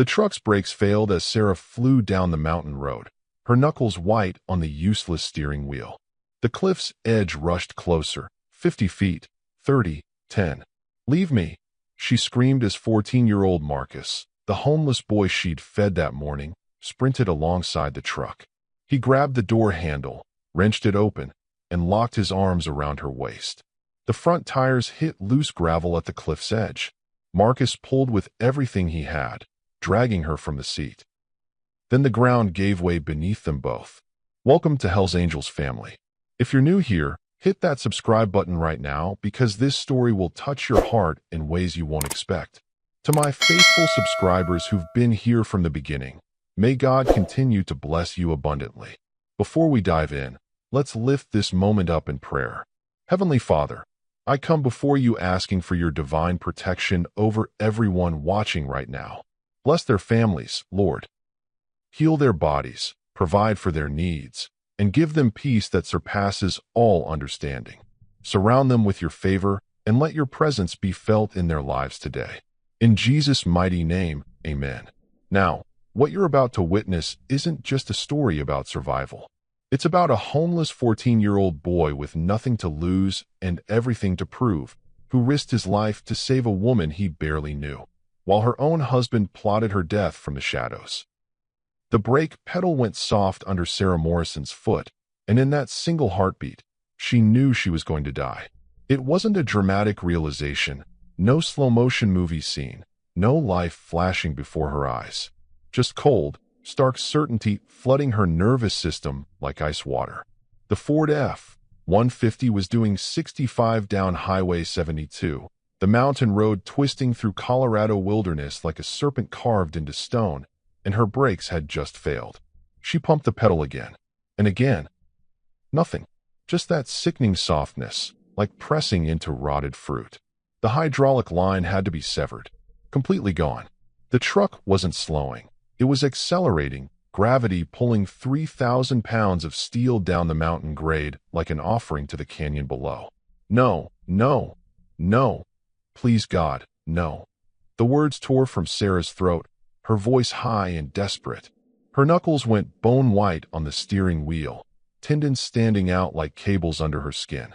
The truck's brakes failed as Sarah flew down the mountain road, her knuckles white on the useless steering wheel. The cliff's edge rushed closer, 50 feet, 30, 10. "Leave me," she screamed as 14-year-old Marcus, the homeless boy she'd fed that morning, sprinted alongside the truck. He grabbed the door handle, wrenched it open, and locked his arms around her waist. The front tires hit loose gravel at the cliff's edge. Marcus pulled with everything he had, dragging her from the seat. Then the ground gave way beneath them both. Welcome to Hell's Angels family. If you're new here, hit that subscribe button right now because this story will touch your heart in ways you won't expect. To my faithful subscribers who've been here from the beginning, may God continue to bless you abundantly. Before we dive in, let's lift this moment up in prayer. Heavenly Father, I come before you asking for your divine protection over everyone watching right now. Bless their families, Lord. Heal their bodies, provide for their needs, and give them peace that surpasses all understanding. Surround them with your favor and let your presence be felt in their lives today. In Jesus' mighty name, amen. Now, what you're about to witness isn't just a story about survival. It's about a homeless 14-year-old boy with nothing to lose and everything to prove, who risked his life to save a woman he barely knew, while her own husband plotted her death from the shadows. The brake pedal went soft under Sarah Morrison's foot, and in that single heartbeat, she knew she was going to die. It wasn't a dramatic realization, no slow-motion movie scene, no life flashing before her eyes. Just cold, stark certainty flooding her nervous system like ice water. The Ford F-150 was doing 65 down Highway 72, the mountain road twisting through Colorado wilderness like a serpent carved into stone, and her brakes had just failed. She pumped the pedal again, and again. Nothing. Just that sickening softness, like pressing into rotted fruit. The hydraulic line had to be severed. Completely gone. The truck wasn't slowing. It was accelerating, gravity pulling 3,000 pounds of steel down the mountain grade like an offering to the canyon below. No, no, no. Please God, no. The words tore from Sarah's throat, her voice high and desperate. Her knuckles went bone white on the steering wheel, tendons standing out like cables under her skin.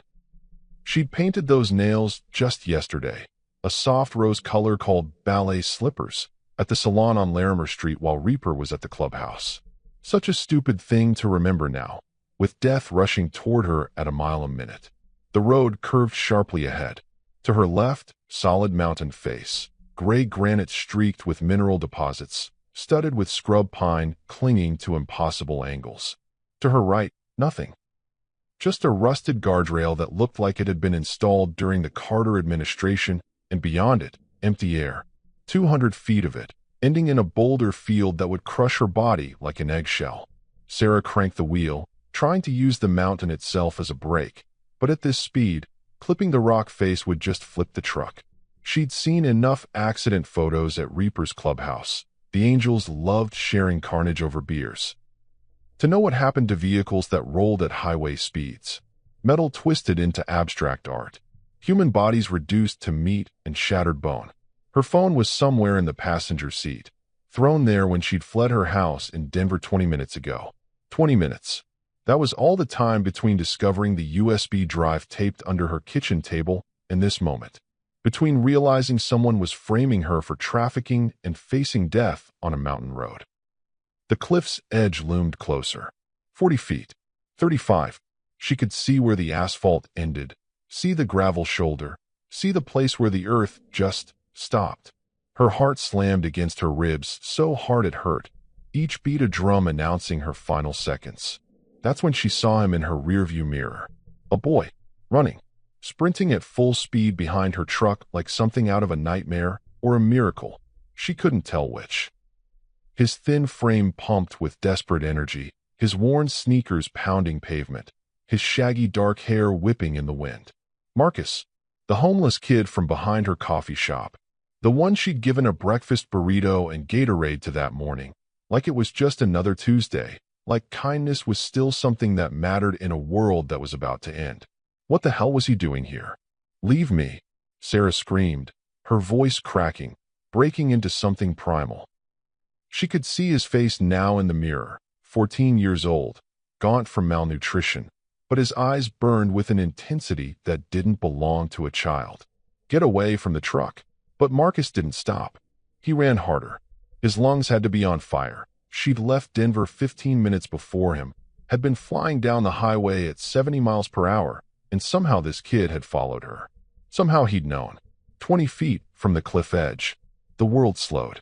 She'd painted those nails just yesterday, a soft rose color called ballet slippers, at the salon on Larimer Street while Reaper was at the clubhouse. Such a stupid thing to remember now, with death rushing toward her at a mile a minute. The road curved sharply ahead. To her left, solid mountain face, gray granite streaked with mineral deposits, studded with scrub pine clinging to impossible angles. To her right, nothing. Just a rusted guardrail that looked like it had been installed during the Carter administration, and beyond it, empty air. 200 feet of it, ending in a boulder field that would crush her body like an eggshell. Sarah cranked the wheel, trying to use the mountain itself as a brake, but at this speed, clipping the rock face would just flip the truck. She'd seen enough accident photos at Reaper's clubhouse. The Angels loved sharing carnage over beers. To know what happened to vehicles that rolled at highway speeds. Metal twisted into abstract art. Human bodies reduced to meat and shattered bone. Her phone was somewhere in the passenger seat, thrown there when she'd fled her house in Denver 20 minutes ago. 20 minutes. That was all the time between discovering the USB drive taped under her kitchen table and this moment. Between realizing someone was framing her for trafficking and facing death on a mountain road. The cliff's edge loomed closer. 40 feet. 35. She could see where the asphalt ended, see the gravel shoulder, see the place where the earth just stopped. Her heart slammed against her ribs so hard it hurt, each beat a drum announcing her final seconds. That's when she saw him in her rearview mirror. A boy, running, sprinting at full speed behind her truck like something out of a nightmare or a miracle. She couldn't tell which. His thin frame pumped with desperate energy, his worn sneakers pounding pavement, his shaggy dark hair whipping in the wind. Marcus, the homeless kid from behind her coffee shop. The one she'd given a breakfast burrito and Gatorade to that morning, like it was just another Tuesday, like kindness was still something that mattered in a world that was about to end. What the hell was he doing here? Leave me, Sarah screamed, her voice cracking, breaking into something primal. She could see his face now in the mirror, 14 years old, gaunt from malnutrition, but his eyes burned with an intensity that didn't belong to a child. Get away from the truck. But Marcus didn't stop. He ran harder. His lungs had to be on fire. She'd left Denver 15 minutes before him, had been flying down the highway at 70 miles per hour, and somehow this kid had followed her. Somehow he'd known. 20 feet from the cliff edge, the world slowed.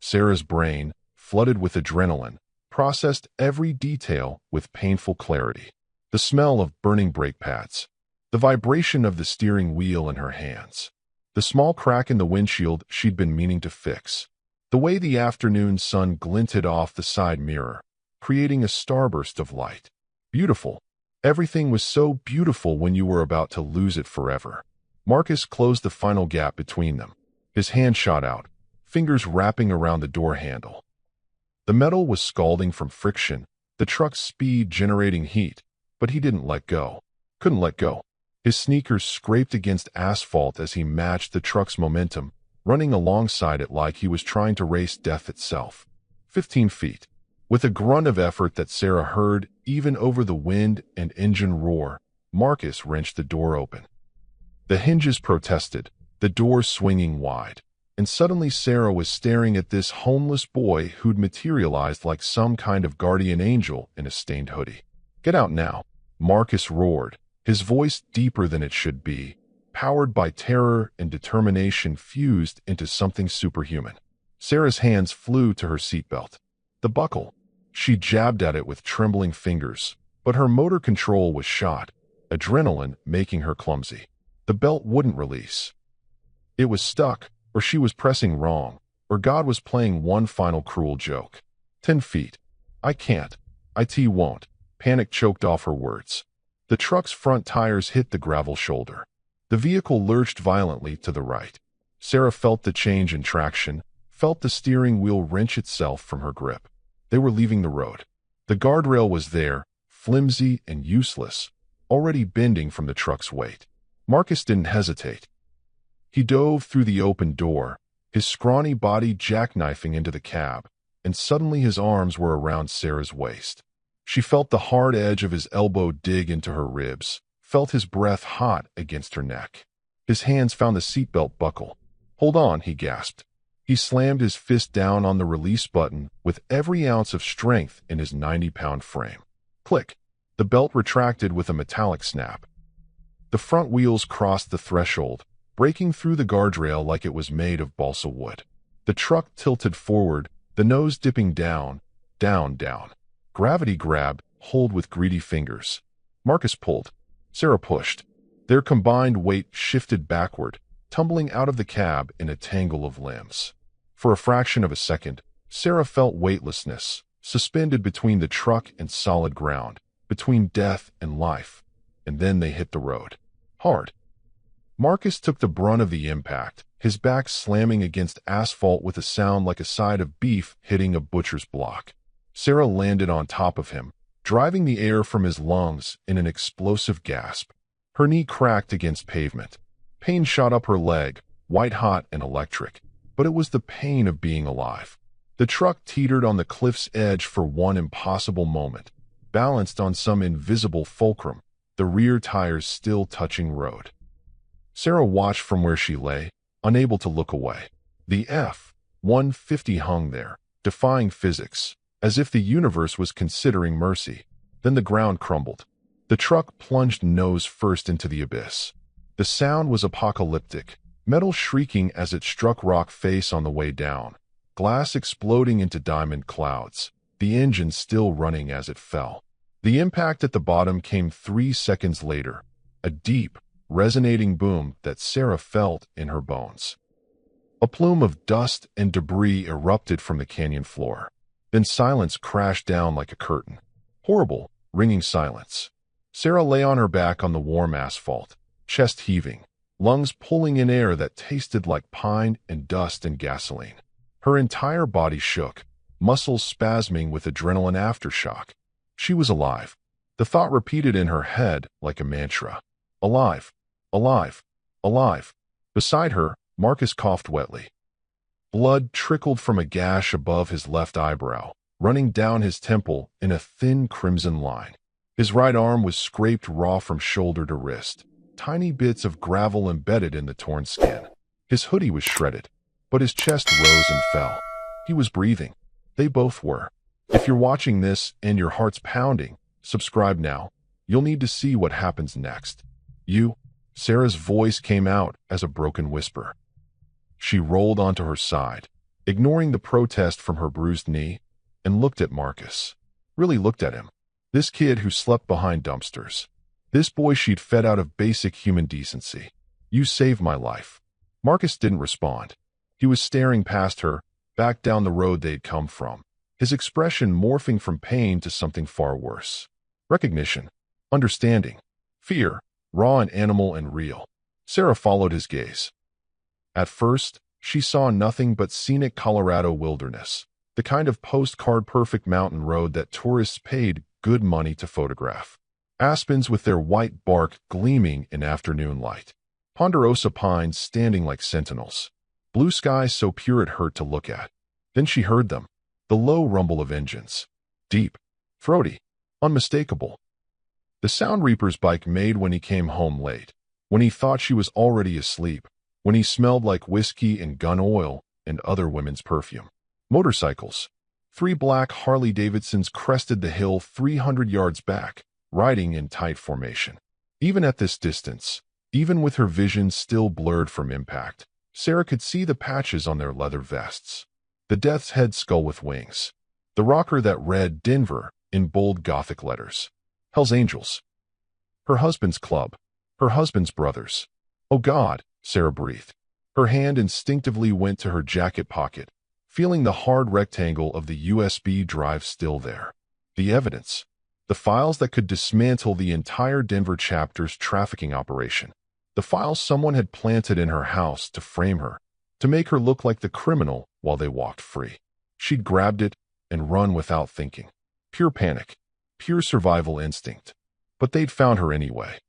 Sarah's brain, flooded with adrenaline, processed every detail with painful clarity. The smell of burning brake pads, the vibration of the steering wheel in her hands, the small crack in the windshield she'd been meaning to fix, the way the afternoon sun glinted off the side mirror, creating a starburst of light. Beautiful. Everything was so beautiful when you were about to lose it forever. Marcus closed the final gap between them. His hand shot out, fingers wrapping around the door handle. The metal was scalding from friction, the truck's speed generating heat, but he didn't let go. Couldn't let go. His sneakers scraped against asphalt as he matched the truck's momentum, running alongside it like he was trying to race death itself. 15 feet. With a grunt of effort that Sarah heard, even over the wind and engine roar, Marcus wrenched the door open. The hinges protested, the door swinging wide, and suddenly Sarah was staring at this homeless boy who'd materialized like some kind of guardian angel in a stained hoodie. "Get out now," Marcus roared, his voice deeper than it should be, powered by terror and determination fused into something superhuman. Sarah's hands flew to her seatbelt. The buckle. She jabbed at it with trembling fingers, but her motor control was shot, adrenaline making her clumsy. The belt wouldn't release. It was stuck, or she was pressing wrong, or God was playing one final cruel joke. 10 feet. "I can't. I won't." Panic choked off her words. The truck's front tires hit the gravel shoulder. The vehicle lurched violently to the right. Sarah felt the change in traction, felt the steering wheel wrench itself from her grip. They were leaving the road. The guardrail was there, flimsy and useless, already bending from the truck's weight. Marcus didn't hesitate. He dove through the open door, his scrawny body jackknifing into the cab, and suddenly his arms were around Sarah's waist. She felt the hard edge of his elbow dig into her ribs, felt his breath hot against her neck. His hands found the seatbelt buckle. "Hold on," he gasped. He slammed his fist down on the release button with every ounce of strength in his 90-pound frame. Click. The belt retracted with a metallic snap. The front wheels crossed the threshold, breaking through the guardrail like it was made of balsa wood. The truck tilted forward, the nose dipping down, down. Gravity grabbed hold with greedy fingers. Marcus pulled. Sarah pushed. Their combined weight shifted backward, tumbling out of the cab in a tangle of limbs. For a fraction of a second, Sarah felt weightlessness, suspended between the truck and solid ground, between death and life. And then they hit the road. Hard. Marcus took the brunt of the impact, his back slamming against asphalt with a sound like a side of beef hitting a butcher's block. Sarah landed on top of him, driving the air from his lungs in an explosive gasp. Her knee cracked against pavement. Pain shot up her leg, white-hot and electric, but it was the pain of being alive. The truck teetered on the cliff's edge for one impossible moment, balanced on some invisible fulcrum, the rear tires still touching road. Sarah watched from where she lay, unable to look away. The F-150 hung there, defying physics, as if the universe was considering mercy. Then the ground crumbled. The truck plunged nose first into the abyss. The sound was apocalyptic, metal shrieking as it struck rock face on the way down, glass exploding into diamond clouds, the engine still running as it fell. The impact at the bottom came 3 seconds later, a deep, resonating boom that Sarah felt in her bones. A plume of dust and debris erupted from the canyon floor. Then silence crashed down like a curtain. Horrible, ringing silence. Sarah lay on her back on the warm asphalt, chest heaving, lungs pulling in air that tasted like pine and dust and gasoline. Her entire body shook, muscles spasming with adrenaline aftershock. She was alive. The thought repeated in her head like a mantra. Alive. Alive. Alive. Beside her, Marcus coughed wetly. Blood trickled from a gash above his left eyebrow, running down his temple in a thin crimson line. His right arm was scraped raw from shoulder to wrist, tiny bits of gravel embedded in the torn skin. His hoodie was shredded, but his chest rose and fell. He was breathing. They both were. If you're watching this and your heart's pounding, subscribe now. You'll need to see what happens next. Sarah's voice came out as a broken whisper. She rolled onto her side, ignoring the protest from her bruised knee, and looked at Marcus. Really looked at him. This kid who slept behind dumpsters. This boy she'd fed out of basic human decency. You saved my life. Marcus didn't respond. He was staring past her, back down the road they'd come from, his expression morphing from pain to something far worse. Recognition. Understanding. Fear. Raw and animal and real. Sarah followed his gaze. At first, she saw nothing but scenic Colorado wilderness, the kind of postcard-perfect mountain road that tourists paid good money to photograph. Aspens with their white bark gleaming in afternoon light. Ponderosa pines standing like sentinels. Blue skies so pure it hurt to look at. Then she heard them. The low rumble of engines. Deep. Throaty. Unmistakable. The sound Reaper's bike made when he came home late. When he thought she was already asleep. When he smelled like whiskey and gun oil and other women's perfume. Motorcycles. 3 black Harley-Davidsons crested the hill 300 yards back, riding in tight formation. Even at this distance, even with her vision still blurred from impact, Sarah could see the patches on their leather vests. The Death's Head skull with wings. The rocker that read Denver in bold Gothic letters. Hell's Angels. Her husband's club. Her husband's brothers. Oh God, Sarah breathed. Her hand instinctively went to her jacket pocket, feeling the hard rectangle of the USB drive still there. The evidence. The files that could dismantle the entire Denver chapter's trafficking operation. The files someone had planted in her house to frame her, to make her look like the criminal while they walked free. She'd grabbed it and run without thinking. Pure panic. Pure survival instinct. But they'd found her anyway.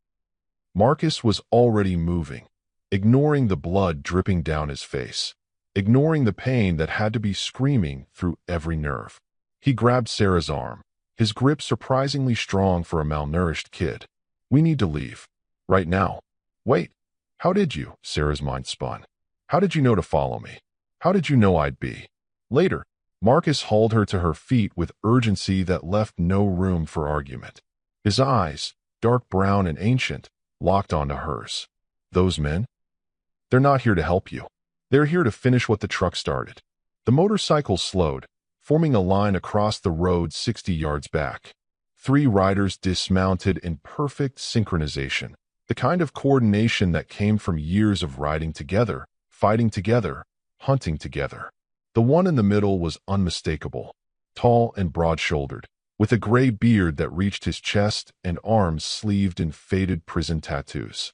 Marcus was already moving, ignoring the blood dripping down his face, ignoring the pain that had to be screaming through every nerve. He grabbed Sarah's arm, his grip surprisingly strong for a malnourished kid. We need to leave. Right now. Wait. How did you? Sarah's mind spun. How did you know to follow me? How did you know I'd be? Later. Marcus hauled her to her feet with urgency that left no room for argument. His eyes, dark brown and ancient, locked onto hers. Those men? They're not here to help you. They're here to finish what the truck started. The motorcycle slowed, forming a line across the road 60 yards back. 3 riders dismounted in perfect synchronization, the kind of coordination that came from years of riding together, fighting together, hunting together. The one in the middle was unmistakable, tall and broad-shouldered, with a gray beard that reached his chest and arms sleeved in faded prison tattoos.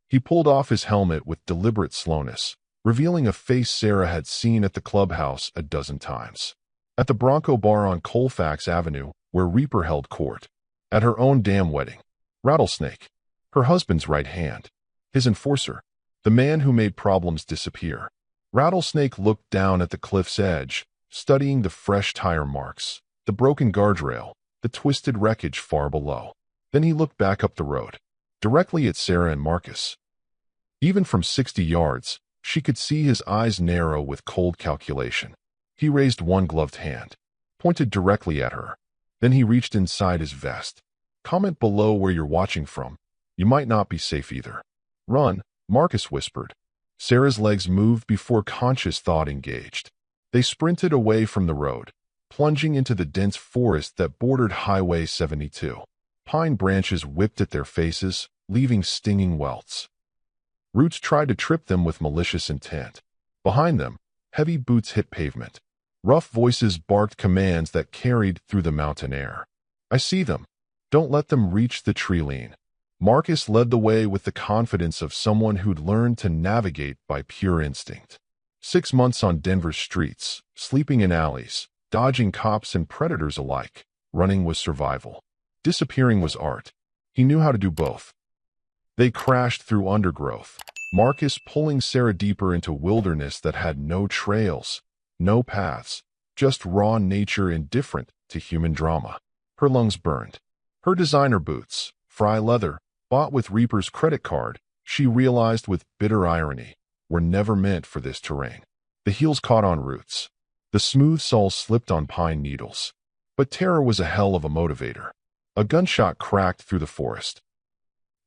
He pulled off his helmet with deliberate slowness, revealing a face Sarah had seen at the clubhouse a dozen times. At the Bronco Bar on Colfax Avenue, where Reaper held court. At her own damn wedding. Rattlesnake. Her husband's right hand. His enforcer. The man who made problems disappear. Rattlesnake looked down at the cliff's edge, studying the fresh tire marks, the broken guardrail, the twisted wreckage far below. Then he looked back up the road, directly at Sarah and Marcus. Even from 60 yards, she could see his eyes narrow with cold calculation. He raised one gloved hand, pointed directly at her. Then he reached inside his vest. Comment below where you're watching from. You might not be safe either. Run, Marcus whispered. Sarah's legs moved before conscious thought engaged. They sprinted away from the road, plunging into the dense forest that bordered Highway 72. Pine branches whipped at their faces, leaving stinging welts. Roots tried to trip them with malicious intent. Behind them, heavy boots hit pavement. Rough voices barked commands that carried through the mountain air. I see them. Don't let them reach the tree line. Marcus led the way with the confidence of someone who'd learned to navigate by pure instinct. 6 months on Denver's streets, sleeping in alleys, dodging cops and predators alike. Running was survival. Disappearing was art. He knew how to do both. They crashed through undergrowth, Marcus pulling Sarah deeper into wilderness that had no trails, no paths, just raw nature indifferent to human drama. Her lungs burned. Her designer boots, fry leather, bought with Reaper's credit card, she realized with bitter irony, were never meant for this terrain. The heels caught on roots. The smooth soles slipped on pine needles. But terror was a hell of a motivator. A gunshot cracked through the forest.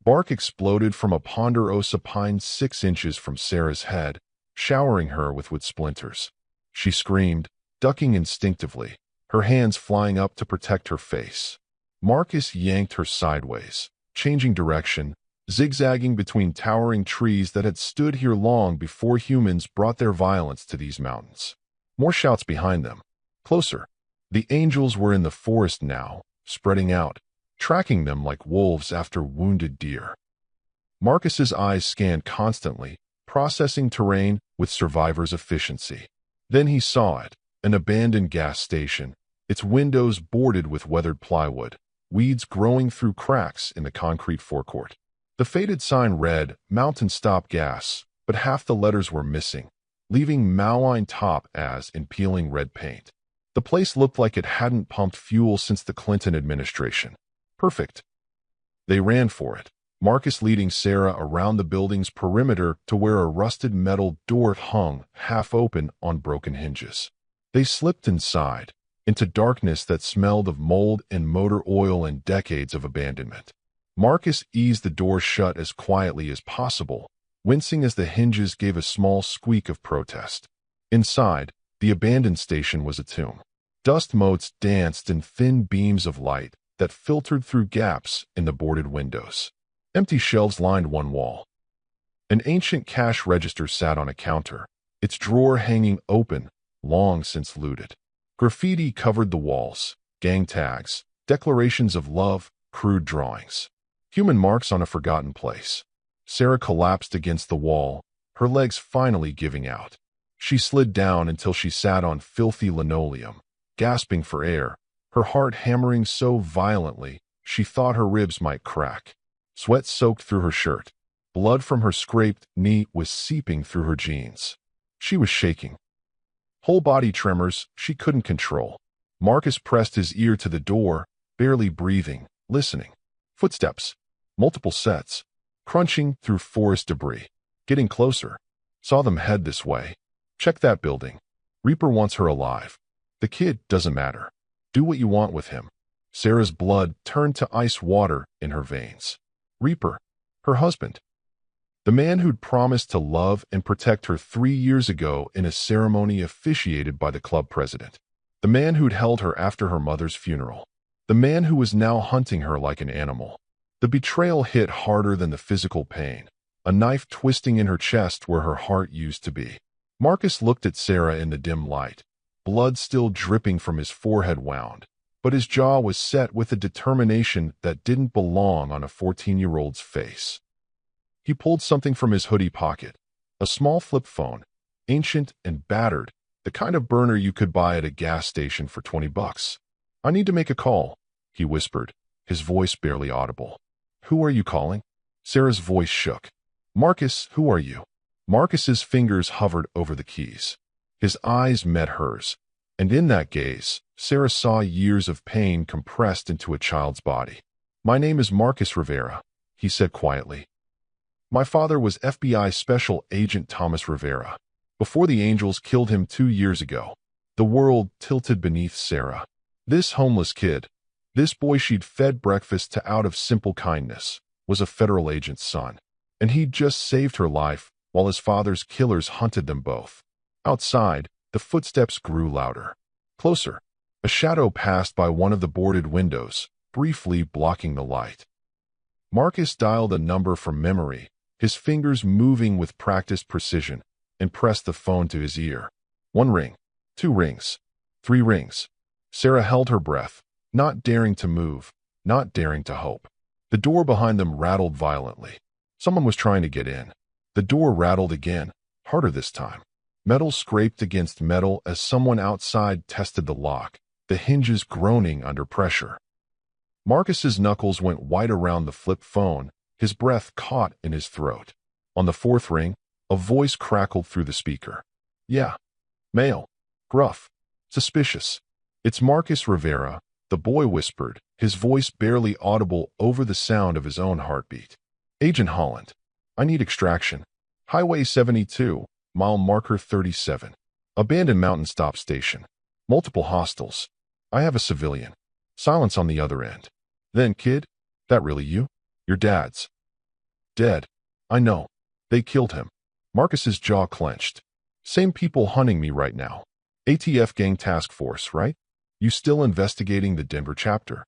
Bark exploded from a ponderosa pine 6 inches from Sarah's head, showering her with wood splinters. She screamed, ducking instinctively, her hands flying up to protect her face. Marcus yanked her sideways, changing direction, zigzagging between towering trees that had stood here long before humans brought their violence to these mountains. More shouts behind them. Closer. The angels were in the forest now, spreading out, tracking them like wolves after wounded deer. Marcus's eyes scanned constantly, processing terrain with survivor's efficiency. Then he saw it, an abandoned gas station, its windows boarded with weathered plywood, weeds growing through cracks in the concrete forecourt. The faded sign read, "Mountain Stop Gas," but half the letters were missing, leaving Malign Top as in peeling red paint. The place looked like it hadn't pumped fuel since the Clinton administration. Perfect. They ran for it, Marcus leading Sarah around the building's perimeter to where a rusted metal door hung, half open on broken hinges. They slipped inside, into darkness that smelled of mold and motor oil and decades of abandonment. Marcus eased the door shut as quietly as possible, wincing as the hinges gave a small squeak of protest. Inside, the abandoned station was a tomb. Dust motes danced in thin beams of light that filtered through gaps in the boarded windows. Empty shelves lined one wall. An ancient cash register sat on a counter, its drawer hanging open, long since looted. Graffiti covered the walls, gang tags, declarations of love, crude drawings. Human marks on a forgotten place. Sarah collapsed against the wall, her legs finally giving out. She slid down until she sat on filthy linoleum, gasping for air, her heart hammering so violently she thought her ribs might crack. Sweat soaked through her shirt. Blood from her scraped knee was seeping through her jeans. She was shaking. Whole body tremors she couldn't control. Marcus pressed his ear to the door, barely breathing, listening. Footsteps. Multiple sets. Crunching through forest debris. Getting closer. Saw them head this way. Check that building. Reaper wants her alive. The kid doesn't matter. Do what you want with him. Sarah's blood turned to ice water in her veins. Reaper. Her husband. The man who'd promised to love and protect her 3 years ago in a ceremony officiated by the club president. The man who'd held her after her mother's funeral. The man who was now hunting her like an animal. The betrayal hit harder than the physical pain, a knife twisting in her chest where her heart used to be. Marcus looked at Sarah in the dim light, blood still dripping from his forehead wound, but his jaw was set with a determination that didn't belong on a 14-year-old's face. He pulled something from his hoodie pocket, a small flip phone, ancient and battered, the kind of burner you could buy at a gas station for $20. "I need to make a call," he whispered, his voice barely audible. "Who are you calling?" Sarah's voice shook. "Marcus, who are you?" Marcus's fingers hovered over the keys. His eyes met hers, and in that gaze, Sarah saw years of pain compressed into a child's body. "My name is Marcus Rivera," he said quietly. "My father was FBI Special Agent Thomas Rivera. Before the angels killed him 2 years ago." The world tilted beneath Sarah. This homeless kid, this boy she'd fed breakfast to out of simple kindness, was a federal agent's son, and he'd just saved her life while his father's killers hunted them both. Outside, the footsteps grew louder. Closer. A shadow passed by one of the boarded windows, briefly blocking the light. Marcus dialed a number from memory, his fingers moving with practiced precision, and pressed the phone to his ear. 1 ring, 2 rings, 3 rings. Sarah held her breath, not daring to move, not daring to hope. The door behind them rattled violently. Someone was trying to get in. The door rattled again, harder this time. Metal scraped against metal as someone outside tested the lock, the hinges groaning under pressure. Marcus's knuckles went white around the flip phone, his breath caught in his throat. On the fourth ring, a voice crackled through the speaker. Yeah. Male. Gruff. Suspicious. It's Marcus Rivera, the boy whispered, his voice barely audible over the sound of his own heartbeat. Agent Holland. I need extraction. Highway 72, mile marker 37. Abandoned mountain stop station. Multiple hostiles. I have a civilian. Silence on the other end. Then, kid? That really you? Your dad's dead. I know. They killed him. Marcus's jaw clenched. Same people hunting me right now. ATF gang task force, right? You still investigating the Denver chapter?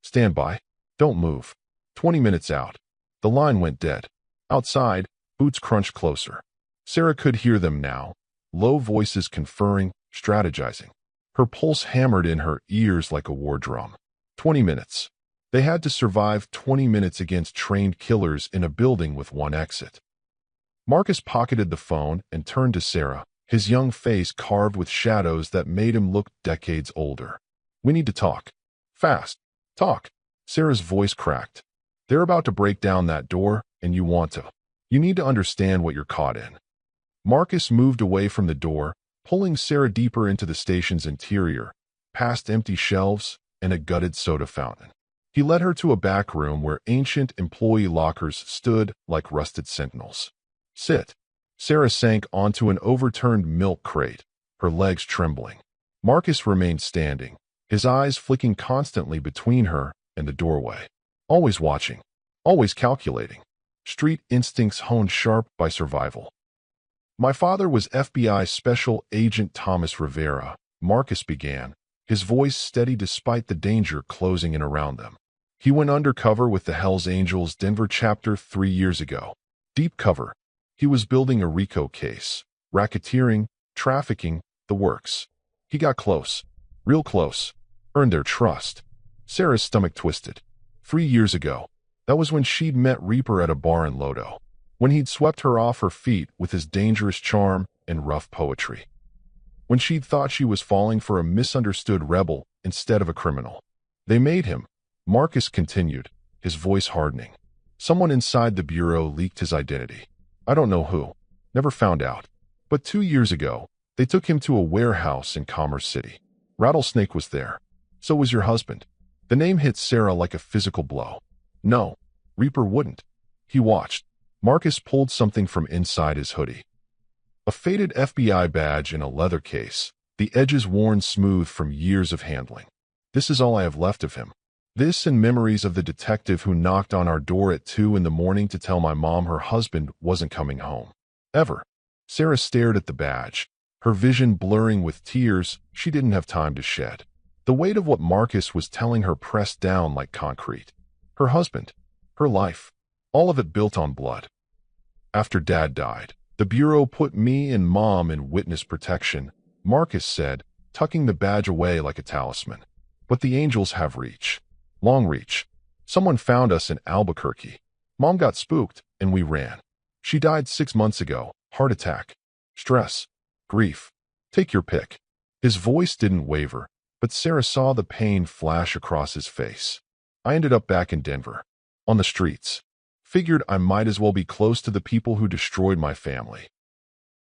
Stand by. Don't move. 20 minutes out. The line went dead. Outside, boots crunched closer. Sarah could hear them now, low voices conferring, strategizing. Her pulse hammered in her ears like a war drum. 20 minutes. They had to survive 20 minutes against trained killers in a building with one exit. Marcus pocketed the phone and turned to Sarah, his young face carved with shadows that made him look decades older. We need to talk. Fast. Talk. Sarah's voice cracked. They're about to break down that door, and you want to. You need to understand what you're caught in. Marcus moved away from the door, pulling Sarah deeper into the station's interior, past empty shelves and a gutted soda fountain. He led her to a back room where ancient employee lockers stood like rusted sentinels. Sit. Sarah sank onto an overturned milk crate, her legs trembling. Marcus remained standing, his eyes flicking constantly between her and the doorway. Always watching, always calculating. Street instincts honed sharp by survival. My father was FBI Special Agent Thomas Rivera, Marcus began, his voice steady despite the danger closing in around them. He went undercover with the Hells Angels Denver chapter 3 years ago. Deep cover. He was building a RICO case. Racketeering, trafficking, the works. He got close. Real close. Earned their trust. Sarah's stomach twisted. 3 years ago. That was when she'd met Reaper at a bar in Lodo. When he'd swept her off her feet with his dangerous charm and rough poetry. When she'd thought she was falling for a misunderstood rebel instead of a criminal. They made him. Marcus continued, his voice hardening. Someone inside the bureau leaked his identity. I don't know who. Never found out. But 2 years ago, they took him to a warehouse in Commerce City. Rattlesnake was there. So was your husband. The name hit Sarah like a physical blow. No, Reaper wouldn't. He watched. Marcus pulled something from inside his hoodie. A faded FBI badge in a leather case, the edges worn smooth from years of handling. This is all I have left of him. This and memories of the detective who knocked on our door at 2 in the morning to tell my mom her husband wasn't coming home. Ever. Sarah stared at the badge, her vision blurring with tears she didn't have time to shed. The weight of what Marcus was telling her pressed down like concrete. Her husband. Her life. All of it built on blood. After Dad died, the Bureau put me and Mom in witness protection, Marcus said, tucking the badge away like a talisman. But the angels have reach. Long reach. Someone found us in Albuquerque. Mom got spooked, and we ran. She died 6 months ago. Heart attack. Stress. Grief. Take your pick. His voice didn't waver, but Sarah saw the pain flash across his face. I ended up back in Denver. On the streets. Figured I might as well be close to the people who destroyed my family.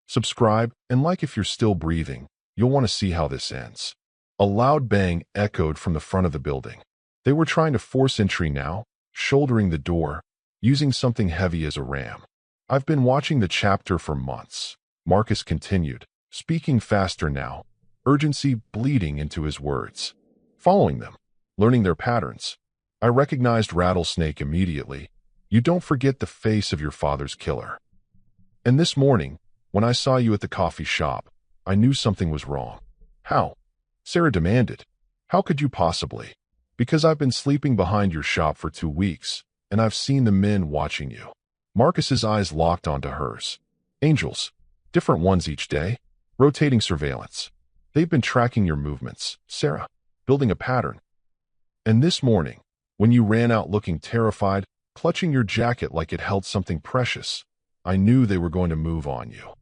Subscribe and like if you're still breathing. You'll want to see how this ends. A loud bang echoed from the front of the building. They were trying to force entry now, shouldering the door, using something heavy as a ram. I've been watching the chapter for months, Marcus continued, speaking faster now, urgency bleeding into his words. Following them, learning their patterns. I recognized Rattlesnake immediately. You don't forget the face of your father's killer. And this morning, when I saw you at the coffee shop, I knew something was wrong. How? Sarah demanded. How could you possibly? Because I've been sleeping behind your shop for 2 weeks, and I've seen the men watching you. Marcus's eyes locked onto hers. Angels. Different ones each day. Rotating surveillance. They've been tracking your movements, Sarah. Building a pattern. And this morning, when you ran out looking terrified, clutching your jacket like it held something precious, I knew they were going to move on you.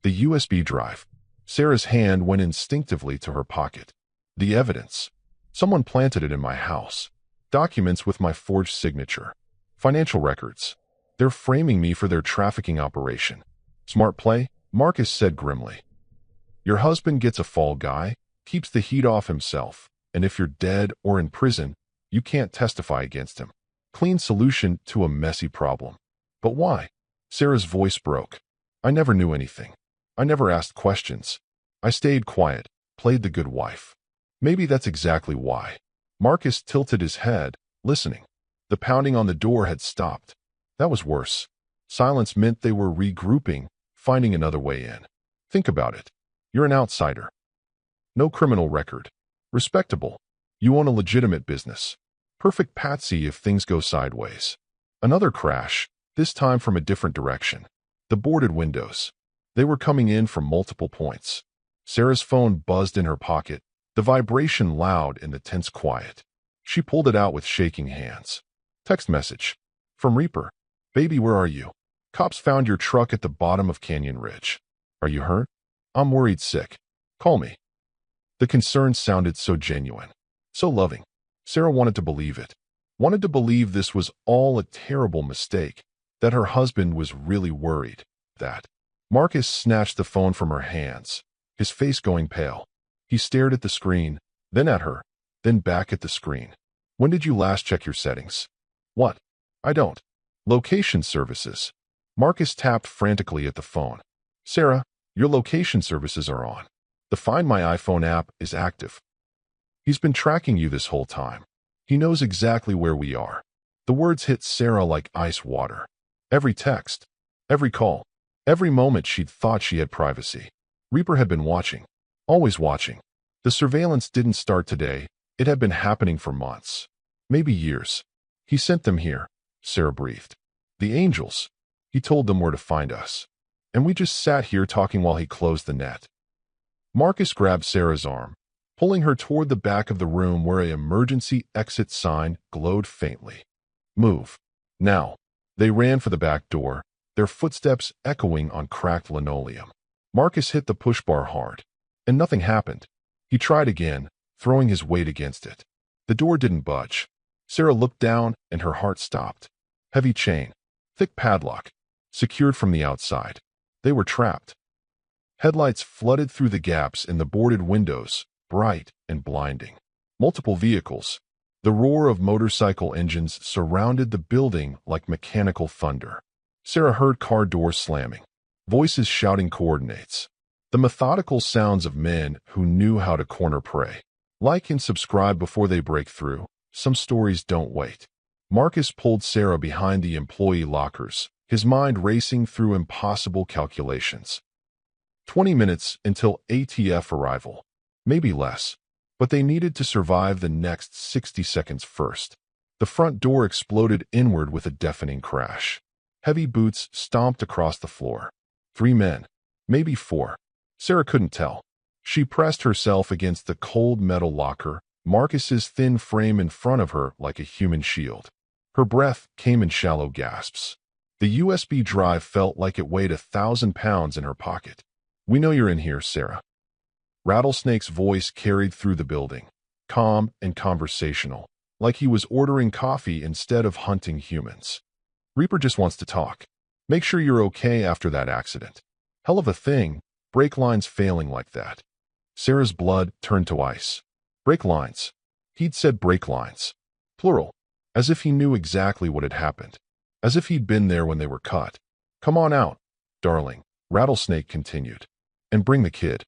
The USB drive. Sarah's hand went instinctively to her pocket. The evidence. Someone planted it in my house. Documents with my forged signature. Financial records. They're framing me for their trafficking operation. Smart play, Marcus said grimly. Your husband gets a fall guy, keeps the heat off himself, and if you're dead or in prison, you can't testify against him. Clean solution to a messy problem. But why? Sarah's voice broke. I never knew anything. I never asked questions. I stayed quiet, played the good wife. Maybe that's exactly why. Marcus tilted his head, listening. The pounding on the door had stopped. That was worse. Silence meant they were regrouping, finding another way in. Think about it. You're an outsider. No criminal record. Respectable. You own a legitimate business. Perfect patsy if things go sideways. Another crash, this time from a different direction. The boarded windows. They were coming in from multiple points. Sarah's phone buzzed in her pocket, the vibration loud in the tense quiet. She pulled it out with shaking hands. Text message. From Reaper. Baby, where are you? Cops found your truck at the bottom of Canyon Ridge. Are you hurt? I'm worried sick. Call me. The concern sounded so genuine, so loving. Sarah wanted to believe it. Wanted to believe this was all a terrible mistake, that her husband was really worried, that. Marcus snatched the phone from her hands, his face going pale. He stared at the screen, then at her, then back at the screen. When did you last check your settings? What? I don't. Location services. Marcus tapped frantically at the phone. Sarah, your location services are on. The Find My iPhone app is active. He's been tracking you this whole time. He knows exactly where we are. The words hit Sarah like ice water. Every text, every call, every moment she'd thought she had privacy. Reaper had been watching, always watching. The surveillance didn't start today. It had been happening for months, maybe years. He sent them here, Sarah breathed. The angels. He told them where to find us. And we just sat here talking while he closed the net. Marcus grabbed Sarah's arm, pulling her toward the back of the room where an emergency exit sign glowed faintly. Move. Now. They ran for the back door, their footsteps echoing on cracked linoleum. Marcus hit the push bar hard, and nothing happened. He tried again, throwing his weight against it. The door didn't budge. Sarah looked down, and her heart stopped. Heavy chain, thick padlock, secured from the outside. They were trapped. Headlights flooded through the gaps in the boarded windows, bright and blinding. Multiple vehicles. The roar of motorcycle engines surrounded the building like mechanical thunder. Sarah heard car doors slamming, voices shouting coordinates. The methodical sounds of men who knew how to corner prey. Like and subscribe before they break through. Some stories don't wait. Marcus pulled Sarah behind the employee lockers, his mind racing through impossible calculations. 20 minutes until ATF arrival. Maybe less. But they needed to survive the next 60 seconds first. The front door exploded inward with a deafening crash. Heavy boots stomped across the floor. 3 men. Maybe 4. Sarah couldn't tell. She pressed herself against the cold metal locker, Marcus's thin frame in front of her like a human shield. Her breath came in shallow gasps. The USB drive felt like it weighed 1,000 pounds in her pocket. We know you're in here, Sarah. Rattlesnake's voice carried through the building, calm and conversational, like he was ordering coffee instead of hunting humans. Reaper just wants to talk. Make sure you're okay after that accident. Hell of a thing, brake lines failing like that. Sarah's blood turned to ice. Brake lines. He'd said brake lines. Plural. As if he knew exactly what had happened. As if he'd been there when they were cut. Come on out, darling, Rattlesnake continued. And bring the kid.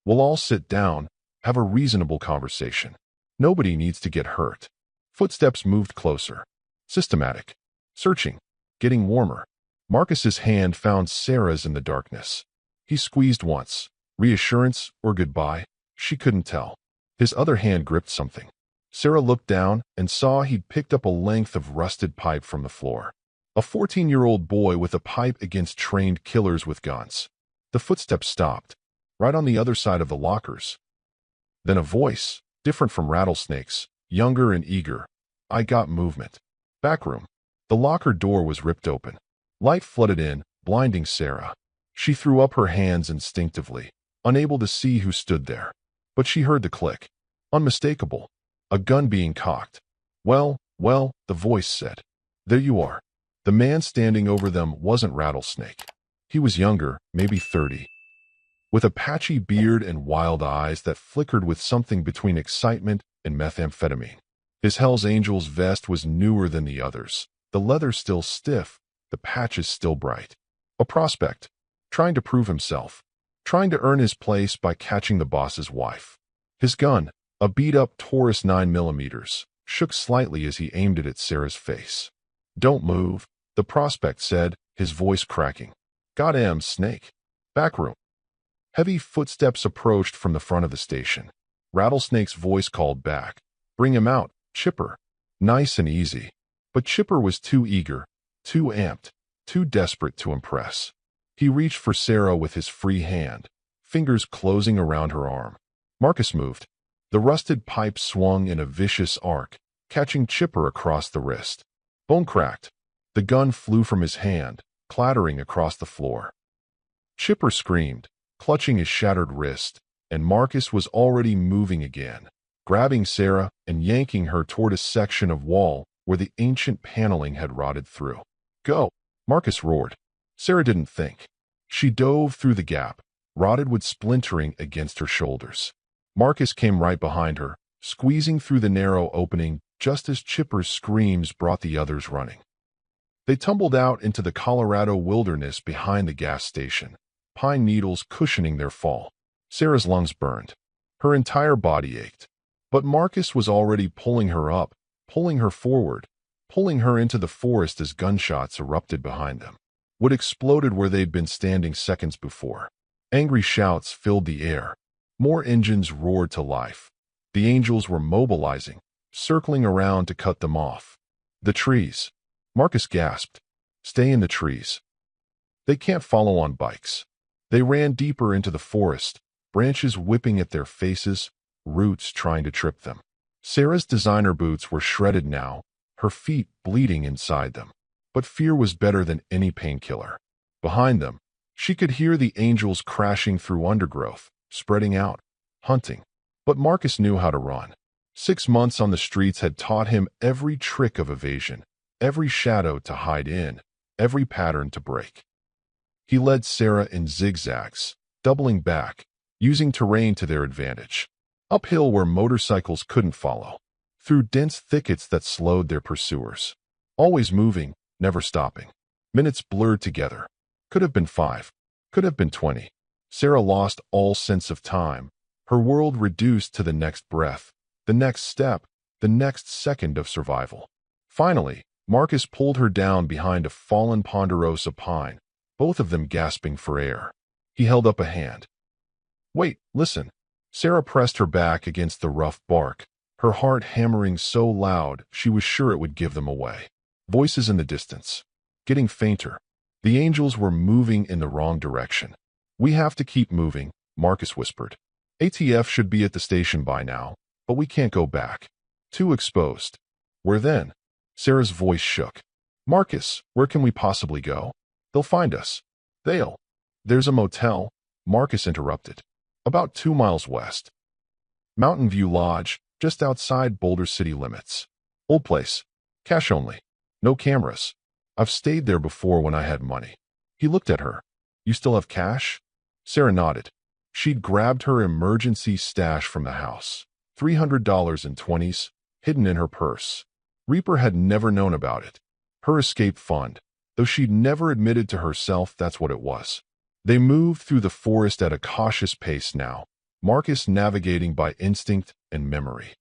We'll all sit down, have a reasonable conversation. Nobody needs to get hurt. Footsteps moved closer. Systematic. Searching. Getting warmer. Marcus's hand found Sarah's in the darkness. He squeezed once. Reassurance or goodbye? She couldn't tell. His other hand gripped something. Sarah looked down and saw he'd picked up a length of rusted pipe from the floor. A 14-year-old boy with a pipe against trained killers with guns. The footsteps stopped, right on the other side of the lockers. Then a voice, different from Rattlesnake's, younger and eager. I got movement. Backroom. The locker door was ripped open. Light flooded in, blinding Sarah. She threw up her hands instinctively, unable to see who stood there. But she heard the click. Unmistakable. A gun being cocked. Well, the voice said. There you are. The man standing over them wasn't Rattlesnake. He was younger, maybe 30, with a patchy beard and wild eyes that flickered with something between excitement and methamphetamine. His Hell's Angels vest was newer than the others, the leather still stiff, the patches still bright. A prospect, trying to prove himself, trying to earn his place by catching the boss's wife. His gun, a beat-up Taurus 9mm, shook slightly as he aimed it at Sarah's face. "Don't move," the prospect said, his voice cracking. "Goddamn snake." Back room. Heavy footsteps approached from the front of the station. Rattlesnake's voice called back. "Bring him out, Chipper." Nice and easy. But Chipper was too eager, too amped, too desperate to impress. He reached for Sarah with his free hand, fingers closing around her arm. Marcus moved. The rusted pipe swung in a vicious arc, catching Chipper across the wrist. Bone cracked. The gun flew from his hand, clattering across the floor. Chipper screamed, clutching his shattered wrist, and Marcus was already moving again, grabbing Sarah and yanking her toward a section of wall where the ancient paneling had rotted through. "Go!" Marcus roared. Sarah didn't think. She dove through the gap, rotted wood splintering against her shoulders. Marcus came right behind her, squeezing through the narrow opening just as Chipper's screams brought the others running. They tumbled out into the Colorado wilderness behind the gas station, pine needles cushioning their fall. Sarah's lungs burned. Her entire body ached. But Marcus was already pulling her up, pulling her forward, pulling her into the forest as gunshots erupted behind them. Wood exploded where they'd been standing seconds before. Angry shouts filled the air. More engines roared to life. The angels were mobilizing, circling around to cut them off. "The trees." Marcus gasped. "Stay in the trees. They can't follow on bikes." They ran deeper into the forest, branches whipping at their faces, roots trying to trip them. Sarah's designer boots were shredded now, her feet bleeding inside them. But fear was better than any painkiller. Behind them, she could hear the angels crashing through undergrowth, spreading out, hunting. But Marcus knew how to run. 6 months on the streets had taught him every trick of evasion, every shadow to hide in, every pattern to break. He led Sarah in zigzags, doubling back, using terrain to their advantage. Uphill where motorcycles couldn't follow, through dense thickets that slowed their pursuers. Always moving, never stopping. Minutes blurred together. Could have been 5, could have been 20. Sarah lost all sense of time, her world reduced to the next breath, the next step, the next second of survival. Finally, Marcus pulled her down behind a fallen ponderosa pine, both of them gasping for air. He held up a hand. "Wait, listen." Sarah pressed her back against the rough bark, her heart hammering so loud she was sure it would give them away. Voices in the distance, getting fainter. The angels were moving in the wrong direction. "We have to keep moving," Marcus whispered. "ATF should be at the station by now, but we can't go back. Too exposed." "Where then?" Sarah's voice shook. "Marcus, where can we possibly go? They'll find us." There's a motel," Marcus interrupted. "About 2 miles west. Mountain View Lodge, just outside Boulder city limits. Old place. Cash only. No cameras. I've stayed there before when I had money." He looked at her. "You still have cash?" Sarah nodded. She'd grabbed her emergency stash from the house. $300 in 20s, hidden in her purse. Reaper had never known about it. Her escape fund, though she'd never admitted to herself that's what it was. They moved through the forest at a cautious pace now, Marcus navigating by instinct and memory.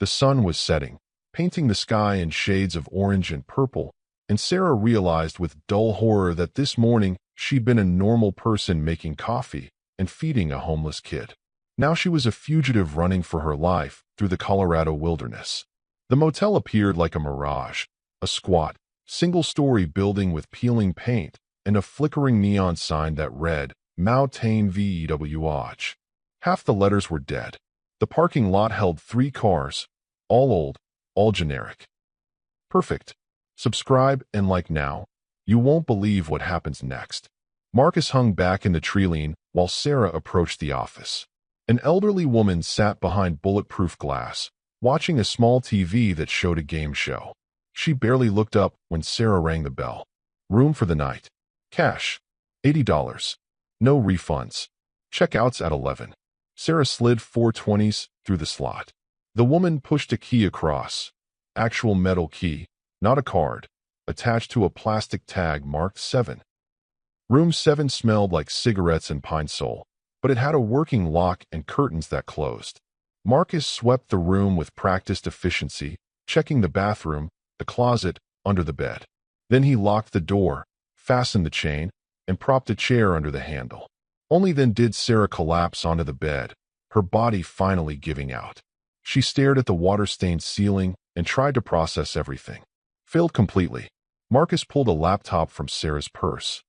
The sun was setting, painting the sky in shades of orange and purple, and Sarah realized with dull horror that this morning she'd been a normal person making coffee and feeding a homeless kid. Now she was a fugitive running for her life through the Colorado wilderness. The motel appeared like a mirage, a squat, single-story building with peeling paint and a flickering neon sign that read, Mountain VEWH. Half the letters were dead. The parking lot held 3 cars, all old, all generic. Perfect. Subscribe and like now. You won't believe what happens next. Marcus hung back in the tree-line while Sarah approached the office. An elderly woman sat behind bulletproof glass, watching a small TV that showed a game show. She barely looked up when Sarah rang the bell. Room for the night. Cash. $80. No refunds. Checkouts at 11. Sarah slid 420s through the slot. The woman pushed a key across. Actual metal key, not a card, attached to a plastic tag marked 7. Room 7 smelled like cigarettes and pine sol, but it had a working lock and curtains that closed. Marcus swept the room with practiced efficiency, checking the bathroom, the closet, under the bed. Then he locked the door, fastened the chain, and propped a chair under the handle. Only then did Sarah collapse onto the bed, her body finally giving out. She stared at the water-stained ceiling and tried to process everything. Failed completely. Marcus pulled a laptop from Sarah's purse.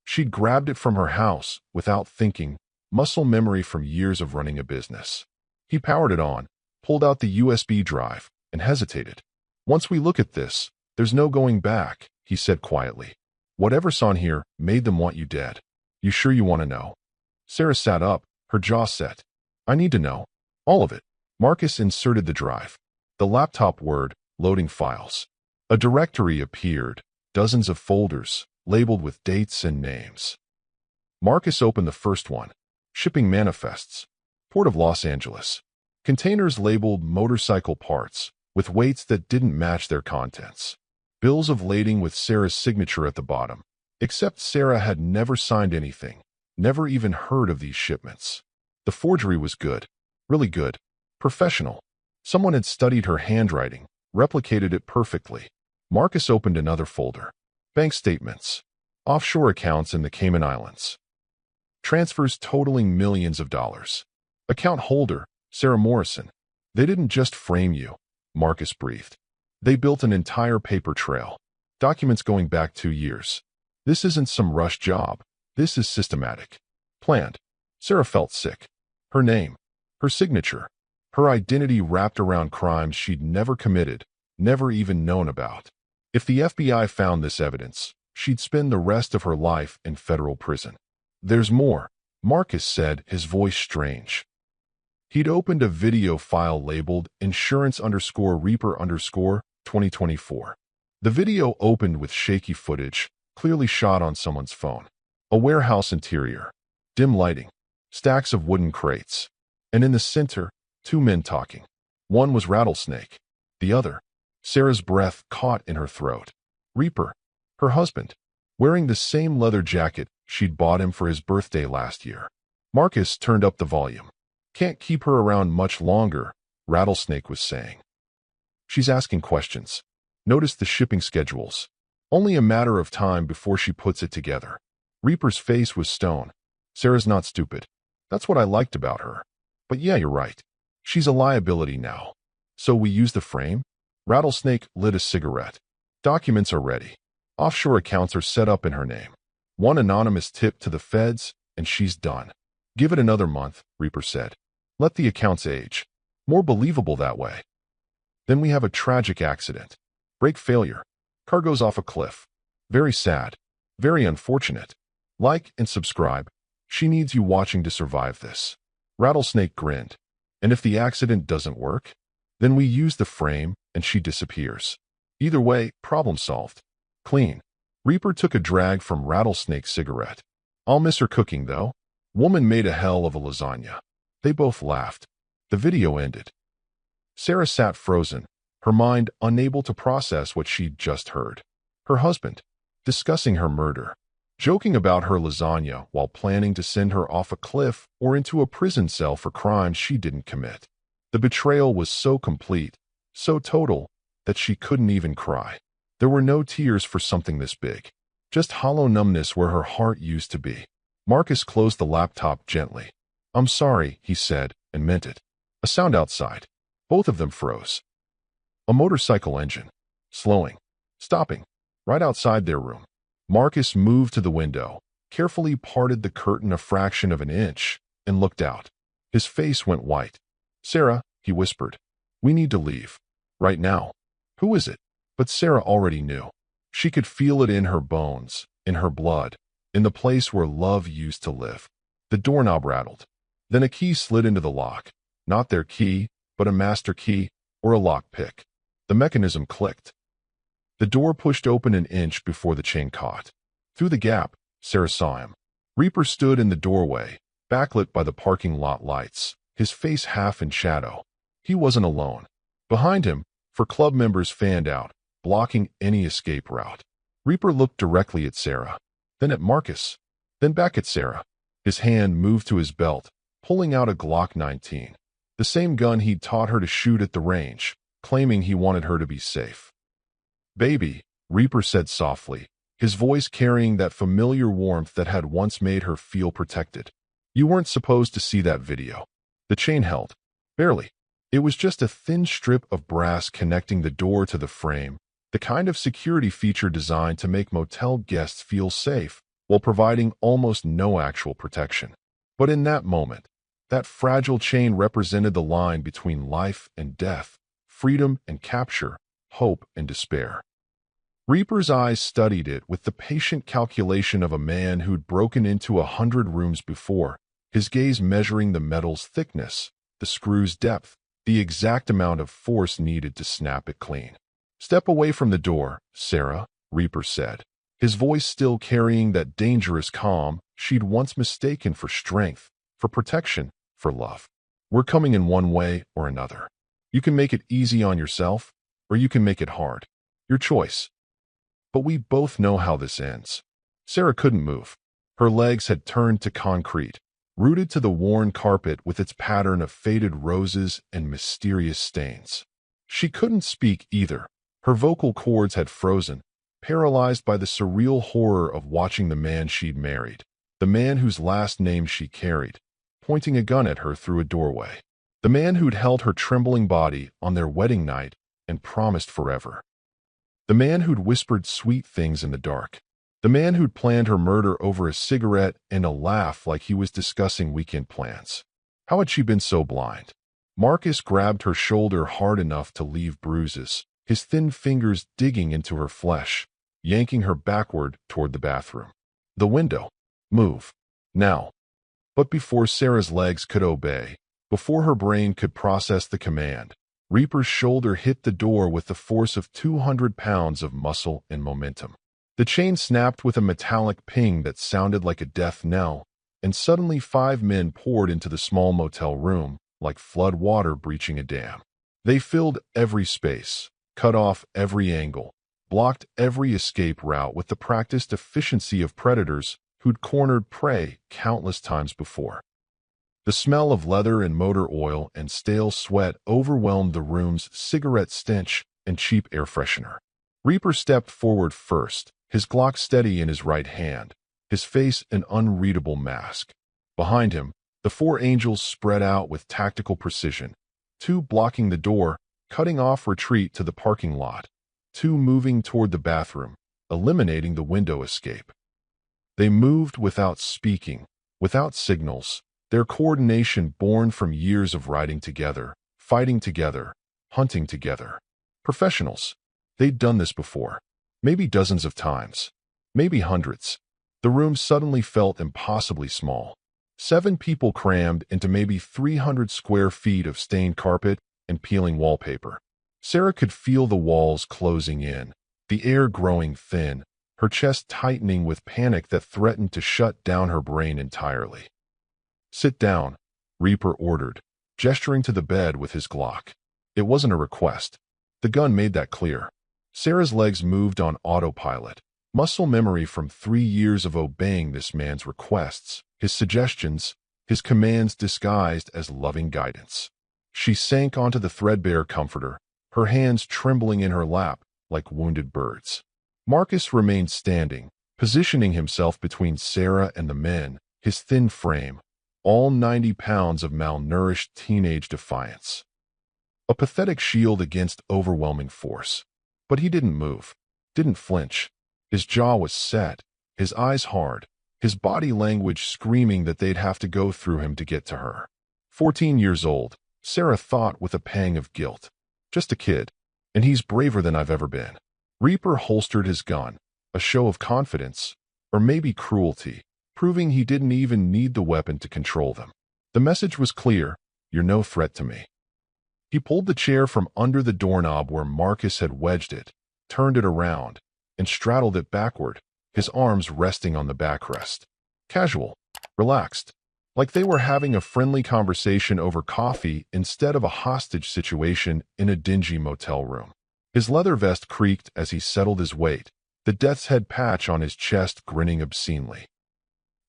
She'd grabbed it from her house, without thinking, muscle memory from years of running a business. He powered it on, pulled out the USB drive, and hesitated. Once we look at this, there's no going back, he said quietly. Whatever's on here made them want you dead. You sure you want to know? Sarah sat up, her jaw set. I need to know. All of it. Marcus inserted the drive. The laptop word, loading files. A directory appeared, dozens of folders, labeled with dates and names. Marcus opened the first one. Shipping manifests. Port of Los Angeles. Containers labeled motorcycle parts, with weights that didn't match their contents. Bills of lading with Sarah's signature at the bottom. Except Sarah had never signed anything, never even heard of these shipments. The forgery was good. Really good. Professional. Someone had studied her handwriting, replicated it perfectly. Marcus opened another folder. Bank statements. Offshore accounts in the Cayman Islands. Transfers totaling millions of dollars. Account holder, Sarah Morrison. They didn't just frame you, Marcus breathed. They built an entire paper trail. Documents going back 2 years. This isn't some rush job. This is systematic. Planned. Sarah felt sick. Her name. Her signature. Her identity wrapped around crimes she'd never committed, never even known about. If the FBI found this evidence, she'd spend the rest of her life in federal prison. There's more, Marcus said, his voice strange. He'd opened a video file labeled insurance_Reaper_2024. The video opened with shaky footage, clearly shot on someone's phone. A warehouse interior. Dim lighting. Stacks of wooden crates. And in the center, 2 men talking. One was Rattlesnake. The other, Sarah's breath caught in her throat. Reaper. Her husband. Wearing the same leather jacket she'd bought him for his birthday last year. Marcus turned up the volume. Can't keep her around much longer, Rattlesnake was saying. She's asking questions. Notice the shipping schedules. Only a matter of time before she puts it together. Reaper's face was stone. Sarah's not stupid. That's what I liked about her. But yeah, you're right. She's a liability now. So we use the frame? Rattlesnake lit a cigarette. Documents are ready. Offshore accounts are set up in her name. One anonymous tip to the feds, and she's done. Give it another month, Reaper said. Let the accounts age. More believable that way. Then we have a tragic accident. Brake failure. Car goes off a cliff. Very sad. Very unfortunate. Like and subscribe. She needs you watching to survive this. Rattlesnake grinned. And if the accident doesn't work? Then we use the frame and she disappears. Either way, problem solved. Clean. Reaper took a drag from Rattlesnake's cigarette. I'll miss her cooking, though. Woman made a hell of a lasagna. They both laughed. The video ended. Sarah sat frozen, her mind unable to process what she'd just heard. Her husband, discussing her murder, joking about her lasagna while planning to send her off a cliff or into a prison cell for crimes she didn't commit. The betrayal was so complete, so total, that she couldn't even cry. There were no tears for something this big. Just hollow numbness where her heart used to be. Marcus closed the laptop gently. I'm sorry, he said, and meant it. A sound outside. Both of them froze. A motorcycle engine. Slowing. Stopping. Right outside their room. Marcus moved to the window, carefully parted the curtain a fraction of an inch, and looked out. His face went white. Sarah, he whispered. We need to leave. Right now. Who is it? But Sarah already knew. She could feel it in her bones, in her blood, in the place where love used to live. The doorknob rattled. Then a key slid into the lock. Not their key, but a master key, or a lockpick. The mechanism clicked. The door pushed open an inch before the chain caught. Through the gap, Sarah saw him. Reaper stood in the doorway, backlit by the parking lot lights, his face half in shadow. He wasn't alone. Behind him, four club members fanned out, blocking any escape route. Reaper looked directly at Sarah, then at Marcus, then back at Sarah. His hand moved to his belt, pulling out a Glock 19, the same gun he'd taught her to shoot at the range, claiming he wanted her to be safe. "Baby," Reaper said softly, his voice carrying that familiar warmth that had once made her feel protected. "You weren't supposed to see that video." The chain held. Barely. It was just a thin strip of brass connecting the door to the frame, the kind of security feature designed to make motel guests feel safe while providing almost no actual protection. But in that moment, that fragile chain represented the line between life and death, freedom and capture, hope and despair. Reaper's eyes studied it with the patient calculation of a man who'd broken into 100 rooms before, his gaze measuring the metal's thickness, the screw's depth, the exact amount of force needed to snap it clean. "Step away from the door, Sarah," Reaper said, his voice still carrying that dangerous calm she'd once mistaken for strength, for protection, for love. "We're coming in one way or another. You can make it easy on yourself, or you can make it hard. Your choice. But we both know how this ends." Sarah couldn't move. Her legs had turned to concrete, rooted to the worn carpet with its pattern of faded roses and mysterious stains. She couldn't speak either. Her vocal cords had frozen, paralyzed by the surreal horror of watching the man she'd married, the man whose last name she carried, pointing a gun at her through a doorway, the man who'd held her trembling body on their wedding night and promised forever, the man who'd whispered sweet things in the dark, the man who'd planned her murder over a cigarette and a laugh like he was discussing weekend plans. How had she been so blind? Marcus grabbed her shoulder hard enough to leave bruises, his thin fingers digging into her flesh, yanking her backward toward the bathroom. "The window. Move. Now." But before Sarah's legs could obey, before her brain could process the command, Reaper's shoulder hit the door with the force of 200 pounds of muscle and momentum. The chain snapped with a metallic ping that sounded like a death knell, and suddenly 5 men poured into the small motel room, like flood water breaching a dam. They filled every space, cut off every angle, blocked every escape route with the practiced efficiency of predators who'd cornered prey countless times before. The smell of leather and motor oil and stale sweat overwhelmed the room's cigarette stench and cheap air freshener. Reaper stepped forward first, his Glock steady in his right hand, his face an unreadable mask. Behind him, the 4 angels spread out with tactical precision, 2 blocking the door, cutting off retreat to the parking lot, 2 moving toward the bathroom, eliminating the window escape. They moved without speaking, without signals, their coordination born from years of riding together, fighting together, hunting together. Professionals. They'd done this before. Maybe dozens of times. Maybe hundreds. The room suddenly felt impossibly small. 7 people crammed into maybe 300 square feet of stained carpet and peeling wallpaper. Sarah could feel the walls closing in, the air growing thin, her chest tightening with panic that threatened to shut down her brain entirely. "Sit down," Reaper ordered, gesturing to the bed with his Glock. It wasn't a request. The gun made that clear. Sarah's legs moved on autopilot, muscle memory from 3 years of obeying this man's requests, his suggestions, his commands disguised as loving guidance. She sank onto the threadbare comforter, her hands trembling in her lap like wounded birds. Marcus remained standing, positioning himself between Sarah and the men, his thin frame, all 90 pounds of malnourished teenage defiance. A pathetic shield against overwhelming force. But he didn't move, didn't flinch. His jaw was set, his eyes hard, his body language screaming that they'd have to go through him to get to her. 14 years old, Sarah thought with a pang of guilt. Just a kid, and he's braver than I've ever been. Reaper holstered his gun, a show of confidence, or maybe cruelty, proving he didn't even need the weapon to control them. The message was clear: "You're no threat to me." He pulled the chair from under the doorknob where Marcus had wedged it, turned it around, and straddled it backward, his arms resting on the backrest. Casual, relaxed, like they were having a friendly conversation over coffee instead of a hostage situation in a dingy motel room. His leather vest creaked as he settled his weight, the death's head patch on his chest grinning obscenely.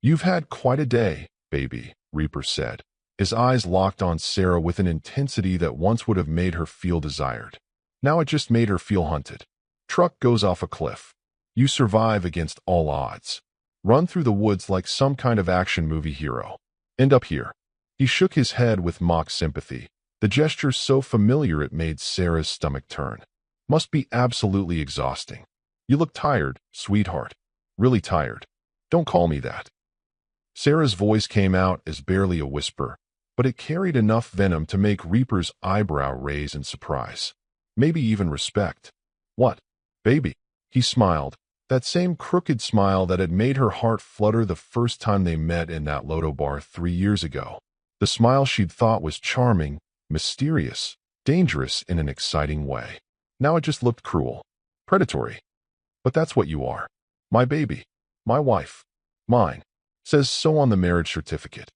"You've had quite a day, baby," Reaper said. His eyes locked on Sarah with an intensity that once would have made her feel desired. Now it just made her feel hunted. Truck goes off a cliff. You survive against all odds. Run through the woods like some kind of action movie hero. End up here. He shook his head with mock sympathy, the gesture so familiar it made Sarah's stomach turn. Must be absolutely exhausting. You look tired, sweetheart. Really tired. Don't call me that. Sarah's voice came out as barely a whisper, but it carried enough venom to make Reaper's eyebrow raise in surprise. Maybe even respect. "What, baby?" He smiled, that same crooked smile that had made her heart flutter the first time they met in that Lodo bar 3 years ago. The smile she'd thought was charming, mysterious, dangerous in an exciting way. Now it just looked cruel, predatory. "But that's what you are. My baby. My wife. Mine. Says so on the marriage certificate.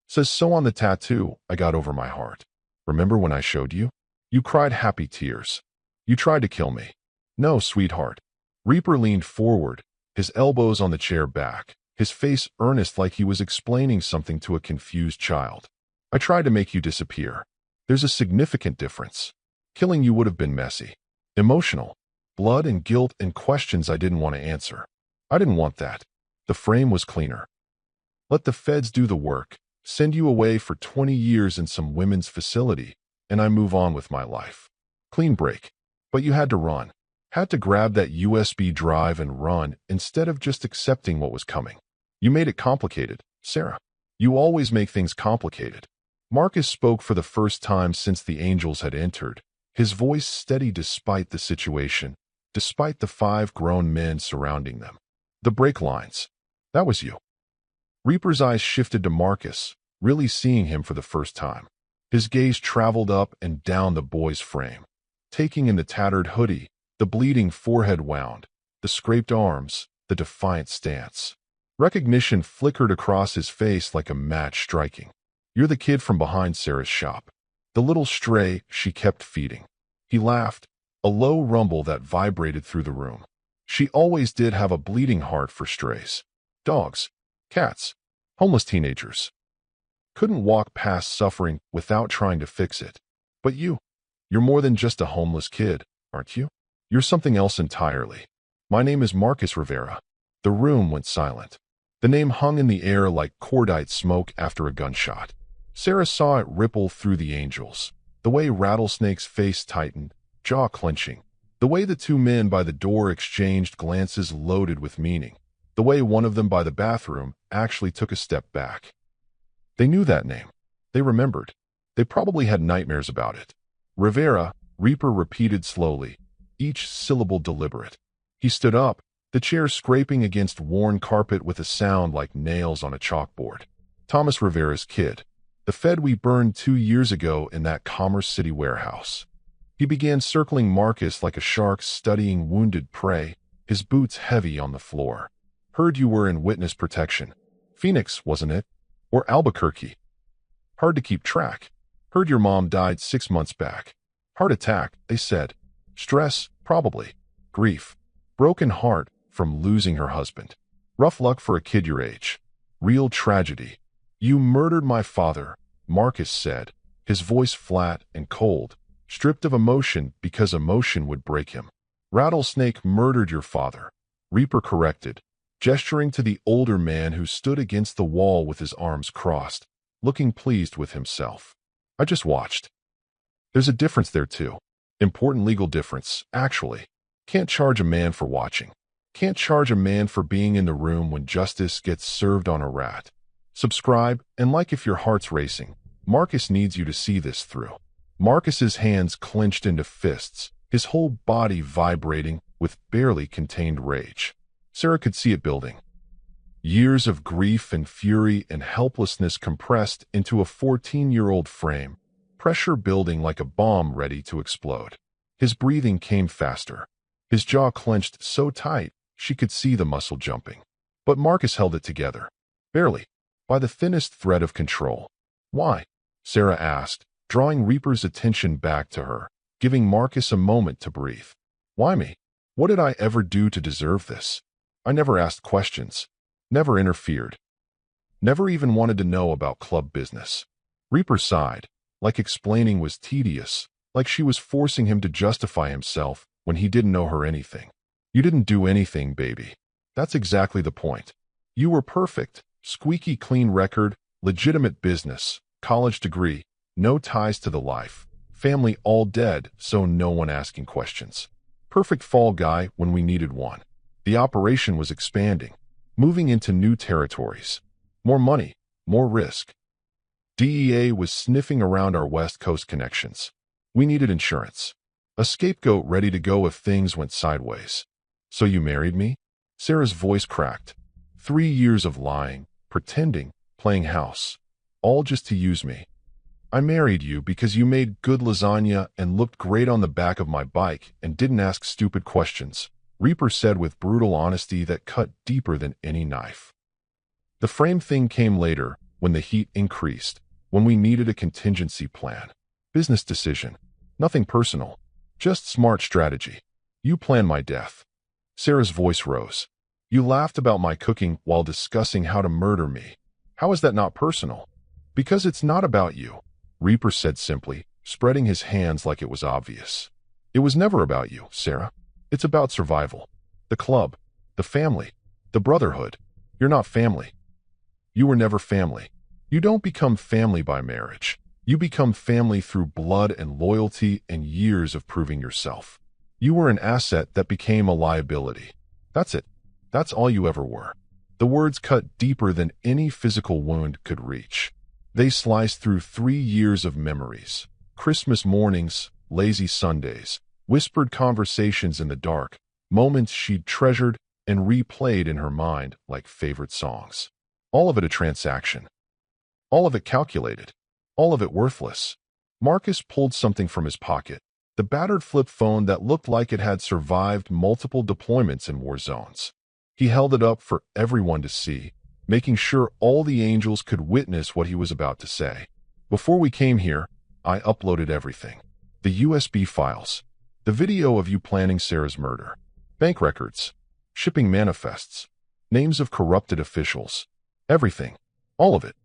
Says so on the tattoo I got over my heart. Remember when I showed you? You cried happy tears. You tried to kill me. No, sweetheart." Reaper leaned forward, his elbows on the chair back, his face earnest like he was explaining something to a confused child. "I tried to make you disappear. There's a significant difference. Killing you would have been messy, emotional, blood and guilt and questions I didn't want to answer. I didn't want that. The frame was cleaner. Let the feds do the work, send you away for 20 years in some women's facility, and I move on with my life. Clean break. But you had to run. Had to grab that USB drive and run instead of just accepting what was coming. You made it complicated, Sarah. You always make things complicated." Marcus spoke for the first time since the angels had entered, his voice steady despite the situation, despite the 5 grown men surrounding them. "The brake lines. That was you." Reaper's eyes shifted to Marcus, really seeing him for the first time. His gaze traveled up and down the boy's frame, taking in the tattered hoodie, the bleeding forehead wound, the scraped arms, the defiant stance. Recognition flickered across his face like a match striking. "You're the kid from behind Sarah's shop. The little stray she kept feeding." He laughed, a low rumble that vibrated through the room. "She always did have a bleeding heart for strays. Dogs, cats, homeless teenagers. Couldn't walk past suffering without trying to fix it. But you're more than just a homeless kid, aren't you? You're something else entirely. My name is Marcus Rivera." The room went silent. The name hung in the air like cordite smoke after a gunshot. Sarah saw it ripple through the angels, the way Rattlesnake's face tightened, jaw clenching, the way the 2 men by the door exchanged glances loaded with meaning, the way one of them by the bathroom actually took a step back. They knew that name. They remembered. They probably had nightmares about it. "Rivera," Reaper repeated slowly, each syllable deliberate. He stood up, the chair scraping against worn carpet with a sound like nails on a chalkboard. "Thomas Rivera's kid. The Fed we burned 2 years ago in that Commerce City warehouse." He began circling Marcus like a shark studying wounded prey, his boots heavy on the floor. "Heard you were in witness protection. Phoenix, wasn't it? Or Albuquerque? Hard to keep track. Heard your mom died 6 months back. Heart attack, they said. Stress, probably. Grief. Broken heart from losing her husband. Rough luck for a kid your age. Real tragedy. You murdered my father," Marcus said, his voice flat and cold, stripped of emotion because emotion would break him. "Rattlesnake murdered your father," Reaper corrected, gesturing to the older man who stood against the wall with his arms crossed, looking pleased with himself. "I just watched." "There's a difference there too. Important legal difference, actually. Can't charge a man for watching. Can't charge a man for being in the room when justice gets served on a rat. Subscribe and like if your heart's racing. Marcus needs you to see this through." Marcus's hands clenched into fists, his whole body vibrating with barely contained rage. Sarah could see it building. Years of grief and fury and helplessness compressed into a 14-year-old frame, pressure building like a bomb ready to explode. His breathing came faster. His jaw clenched so tight she could see the muscle jumping. But Marcus held it together. Barely. By the thinnest thread of control. Why? Sarah asked, drawing Reaper's attention back to her, giving Marcus a moment to breathe. Why me? What did I ever do to deserve this? I never asked questions. Never interfered. Never even wanted to know about club business. Reaper sighed, like explaining was tedious, like she was forcing him to justify himself when he didn't know her anything. You didn't do anything, baby. That's exactly the point. You were perfect, squeaky clean record, legitimate business, college degree, no ties to the life, family all dead, so no one asking questions. Perfect fall guy when we needed one. The operation was expanding, moving into new territories. More money, more risk. DEA was sniffing around our West Coast connections. We needed insurance. A scapegoat ready to go if things went sideways. So you married me? Sarah's voice cracked. 3 years of lying, pretending, playing house. All just to use me. I married you because you made good lasagna and looked great on the back of my bike and didn't ask stupid questions, Reaper said with brutal honesty that cut deeper than any knife. The frame thing came later, when the heat increased, when we needed a contingency plan. Business decision. Nothing personal. Just smart strategy. You planned my death. Sarah's voice rose. You laughed about my cooking while discussing how to murder me. How is that not personal? Because it's not about you, Reaper said simply, spreading his hands like it was obvious. It was never about you, Sarah. It's about survival. The club. The family. The brotherhood. You're not family. You were never family. You don't become family by marriage. You become family through blood and loyalty and years of proving yourself. You were an asset that became a liability. That's it. That's all you ever were. The words cut deeper than any physical wound could reach. They sliced through 3 years of memories. Christmas mornings, lazy Sundays, whispered conversations in the dark, moments she'd treasured and replayed in her mind like favorite songs. All of it a transaction. All of it calculated. All of it worthless. Marcus pulled something from his pocket, the battered flip phone that looked like it had survived multiple deployments in war zones. He held it up for everyone to see, making sure all the angels could witness what he was about to say. Before we came here, I uploaded everything. The USB files, the video of you planning Sarah's murder, bank records, shipping manifests, names of corrupted officials, everything, all of it.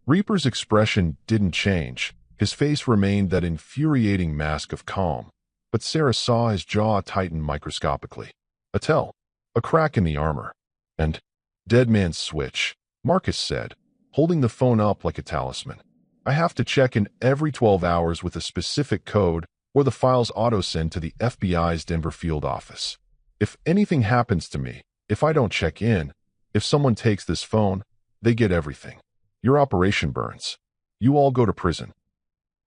Reaper's expression didn't change. His face remained that infuriating mask of calm, but Sarah saw his jaw tighten microscopically. A tell, a crack in the armor, and dead man's switch, Marcus said, holding the phone up like a talisman. I have to check in every 12 hours with a specific code or the files auto-send to the FBI's Denver field office. If anything happens to me, if I don't check in, if someone takes this phone, they get everything. Your operation burns. You all go to prison.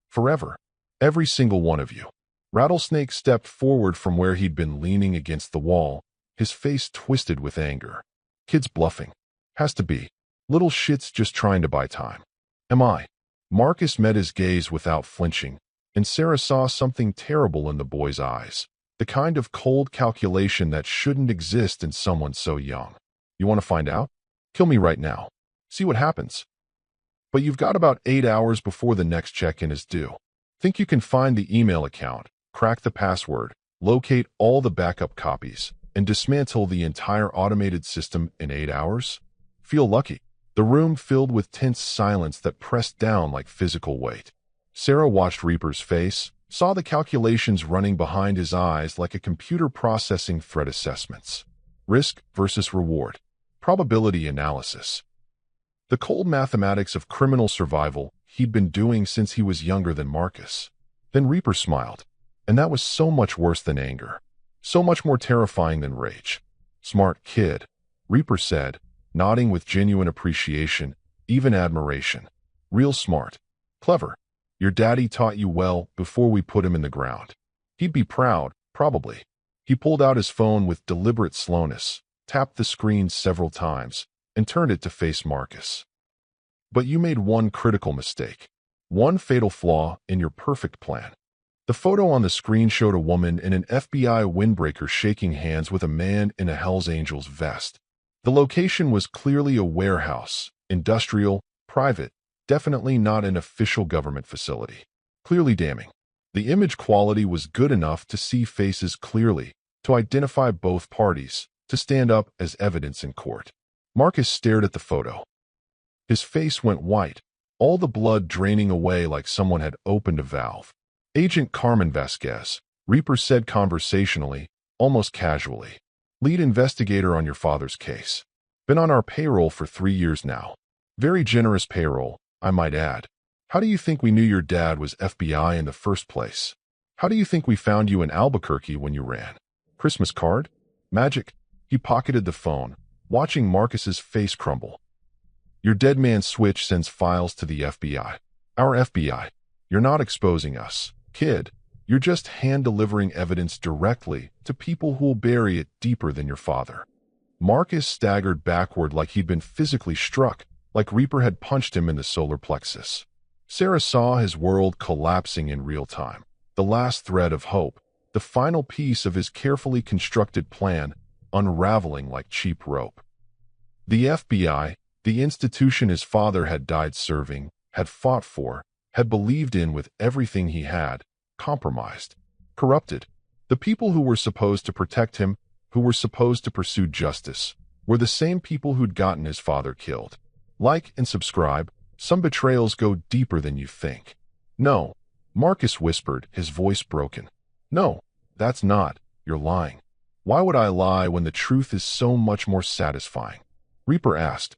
Forever. Every single one of you. Rattlesnake stepped forward from where he'd been leaning against the wall, his face twisted with anger. Kids bluffing. Has to be. Little shits just trying to buy time. Am I? Marcus met his gaze without flinching, and Sarah saw something terrible in the boy's eyes. The kind of cold calculation that shouldn't exist in someone so young. You want to find out? Kill me right now. See what happens. But you've got about 8 hours before the next check-in is due. Think you can find the email account, crack the password, locate all the backup copies, and dismantle the entire automated system in 8 hours? Feel lucky. The room filled with tense silence that pressed down like physical weight. Sarah watched Reaper's face, saw the calculations running behind his eyes like a computer processing threat assessments. Risk versus reward. Probability analysis. The cold mathematics of criminal survival he'd been doing since he was younger than Marcus. Then Reaper smiled, and that was so much worse than anger. So much more terrifying than rage. Smart kid, Reaper said, nodding with genuine appreciation, even admiration. Real smart. Clever. Your daddy taught you well before we put him in the ground. He'd be proud, probably. He pulled out his phone with deliberate slowness, tapped the screen several times, and turned it to face Marcus. But you made one critical mistake. One fatal flaw in your perfect plan. The photo on the screen showed a woman in an FBI windbreaker shaking hands with a man in a Hells Angels vest. The location was clearly a warehouse, industrial, private, definitely not an official government facility. Clearly damning. The image quality was good enough to see faces clearly, to identify both parties, to stand up as evidence in court. Marcus stared at the photo. His face went white, all the blood draining away like someone had opened a valve. Agent Carmen Vasquez, Reaper said conversationally, almost casually. Lead investigator on your father's case. Been on our payroll for 3 years now. Very generous payroll, I might add. How do you think we knew your dad was FBI in the first place? How do you think we found you in Albuquerque when you ran? Christmas card? Magic? He pocketed the phone, watching Marcus's face crumble. Your dead man switch sends files to the FBI. Our FBI. You're not exposing us, kid. You're just hand-delivering evidence directly to people who'll bury it deeper than your father. Marcus staggered backward like he'd been physically struck, like Reaper had punched him in the solar plexus. Sarah saw his world collapsing in real time. The last thread of hope, the final piece of his carefully constructed plan, unraveling like cheap rope. The FBI, the institution his father had died serving, had fought for, had believed in with everything he had, compromised, corrupted. The people who were supposed to protect him, who were supposed to pursue justice, were the same people who'd gotten his father killed. Like and subscribe. Some betrayals go deeper than you think. No, Marcus whispered, his voice broken. No, that's not. You're lying. Why would I lie when the truth is so much more satisfying? Reaper asked.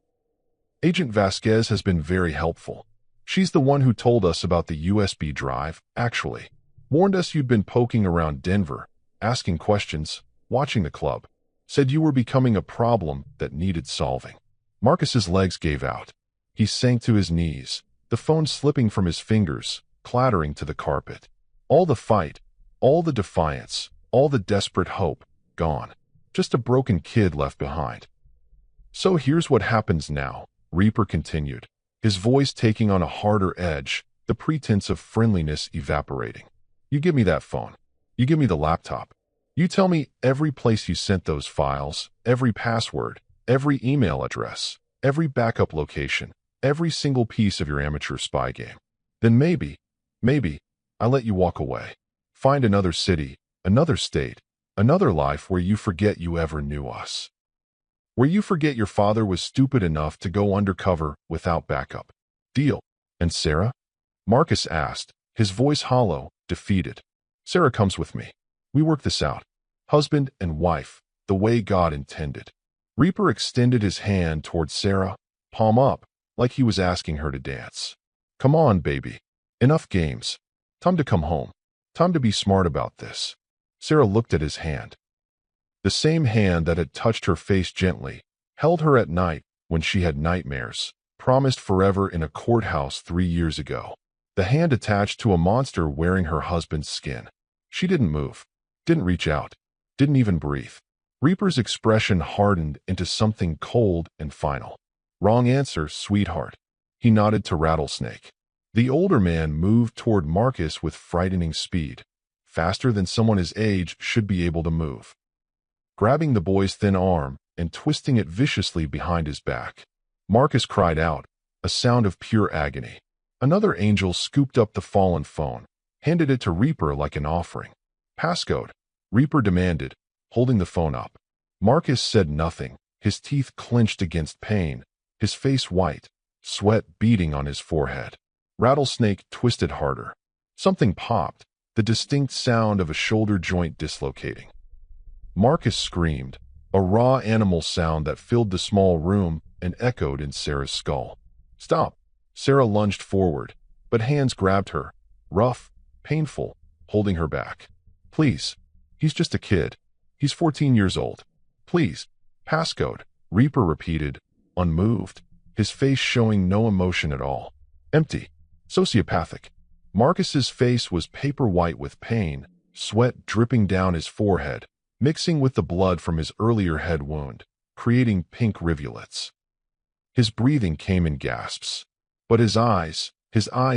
Agent Vasquez has been very helpful. She's the one who told us about the USB drive, actually. Warned us you'd been poking around Denver, asking questions, watching the club. Said you were becoming a problem that needed solving. Marcus's legs gave out. He sank to his knees, the phone slipping from his fingers, clattering to the carpet. All the fight, all the defiance, all the desperate hope, gone. Just a broken kid left behind. So here's what happens now, Reaper continued, his voice taking on a harder edge, the pretense of friendliness evaporating. You give me that phone. You give me the laptop. You tell me every place you sent those files, every password, every email address, every backup location, every single piece of your amateur spy game. Then maybe, I let you walk away. Find another city, another state, another life where you forget you ever knew us. Where you forget your father was stupid enough to go undercover without backup. Deal. And Sarah? Marcus asked, his voice hollow, defeated. Sarah comes with me. We work this out. Husband and wife, the way God intended. Reaper extended his hand toward Sarah, palm up, like he was asking her to dance. Come on, baby. Enough games. Time to come home. Time to be smart about this. Sarah looked at his hand. The same hand that had touched her face gently, held her at night when she had nightmares, promised forever in a courthouse 3 years ago. The hand attached to a monster wearing her husband's skin. She didn't move, didn't reach out, didn't even breathe. Reaper's expression hardened into something cold and final. Wrong answer, sweetheart. He nodded to Rattlesnake. The older man moved toward Marcus with frightening speed, faster than someone his age should be able to move. Grabbing the boy's thin arm and twisting it viciously behind his back. Marcus cried out, a sound of pure agony. Another angel scooped up the fallen phone, handed it to Reaper like an offering. Passcode, Reaper demanded, holding the phone up. Marcus said nothing, his teeth clenched against pain, his face white, sweat beading on his forehead. Rattlesnake twisted harder. Something popped, the distinct sound of a shoulder joint dislocating. Marcus screamed, a raw animal sound that filled the small room and echoed in Sarah's skull. Stop! Sarah lunged forward, but hands grabbed her, rough, painful, holding her back. Please. He's just a kid. He's 14 years old. Please. Passcode, Reaper repeated, unmoved, his face showing no emotion at all. Empty. Sociopathic. Marcus's face was paper white with pain, sweat dripping down his forehead, mixing with the blood from his earlier head wound, creating pink rivulets. His breathing came in gasps, but his eyes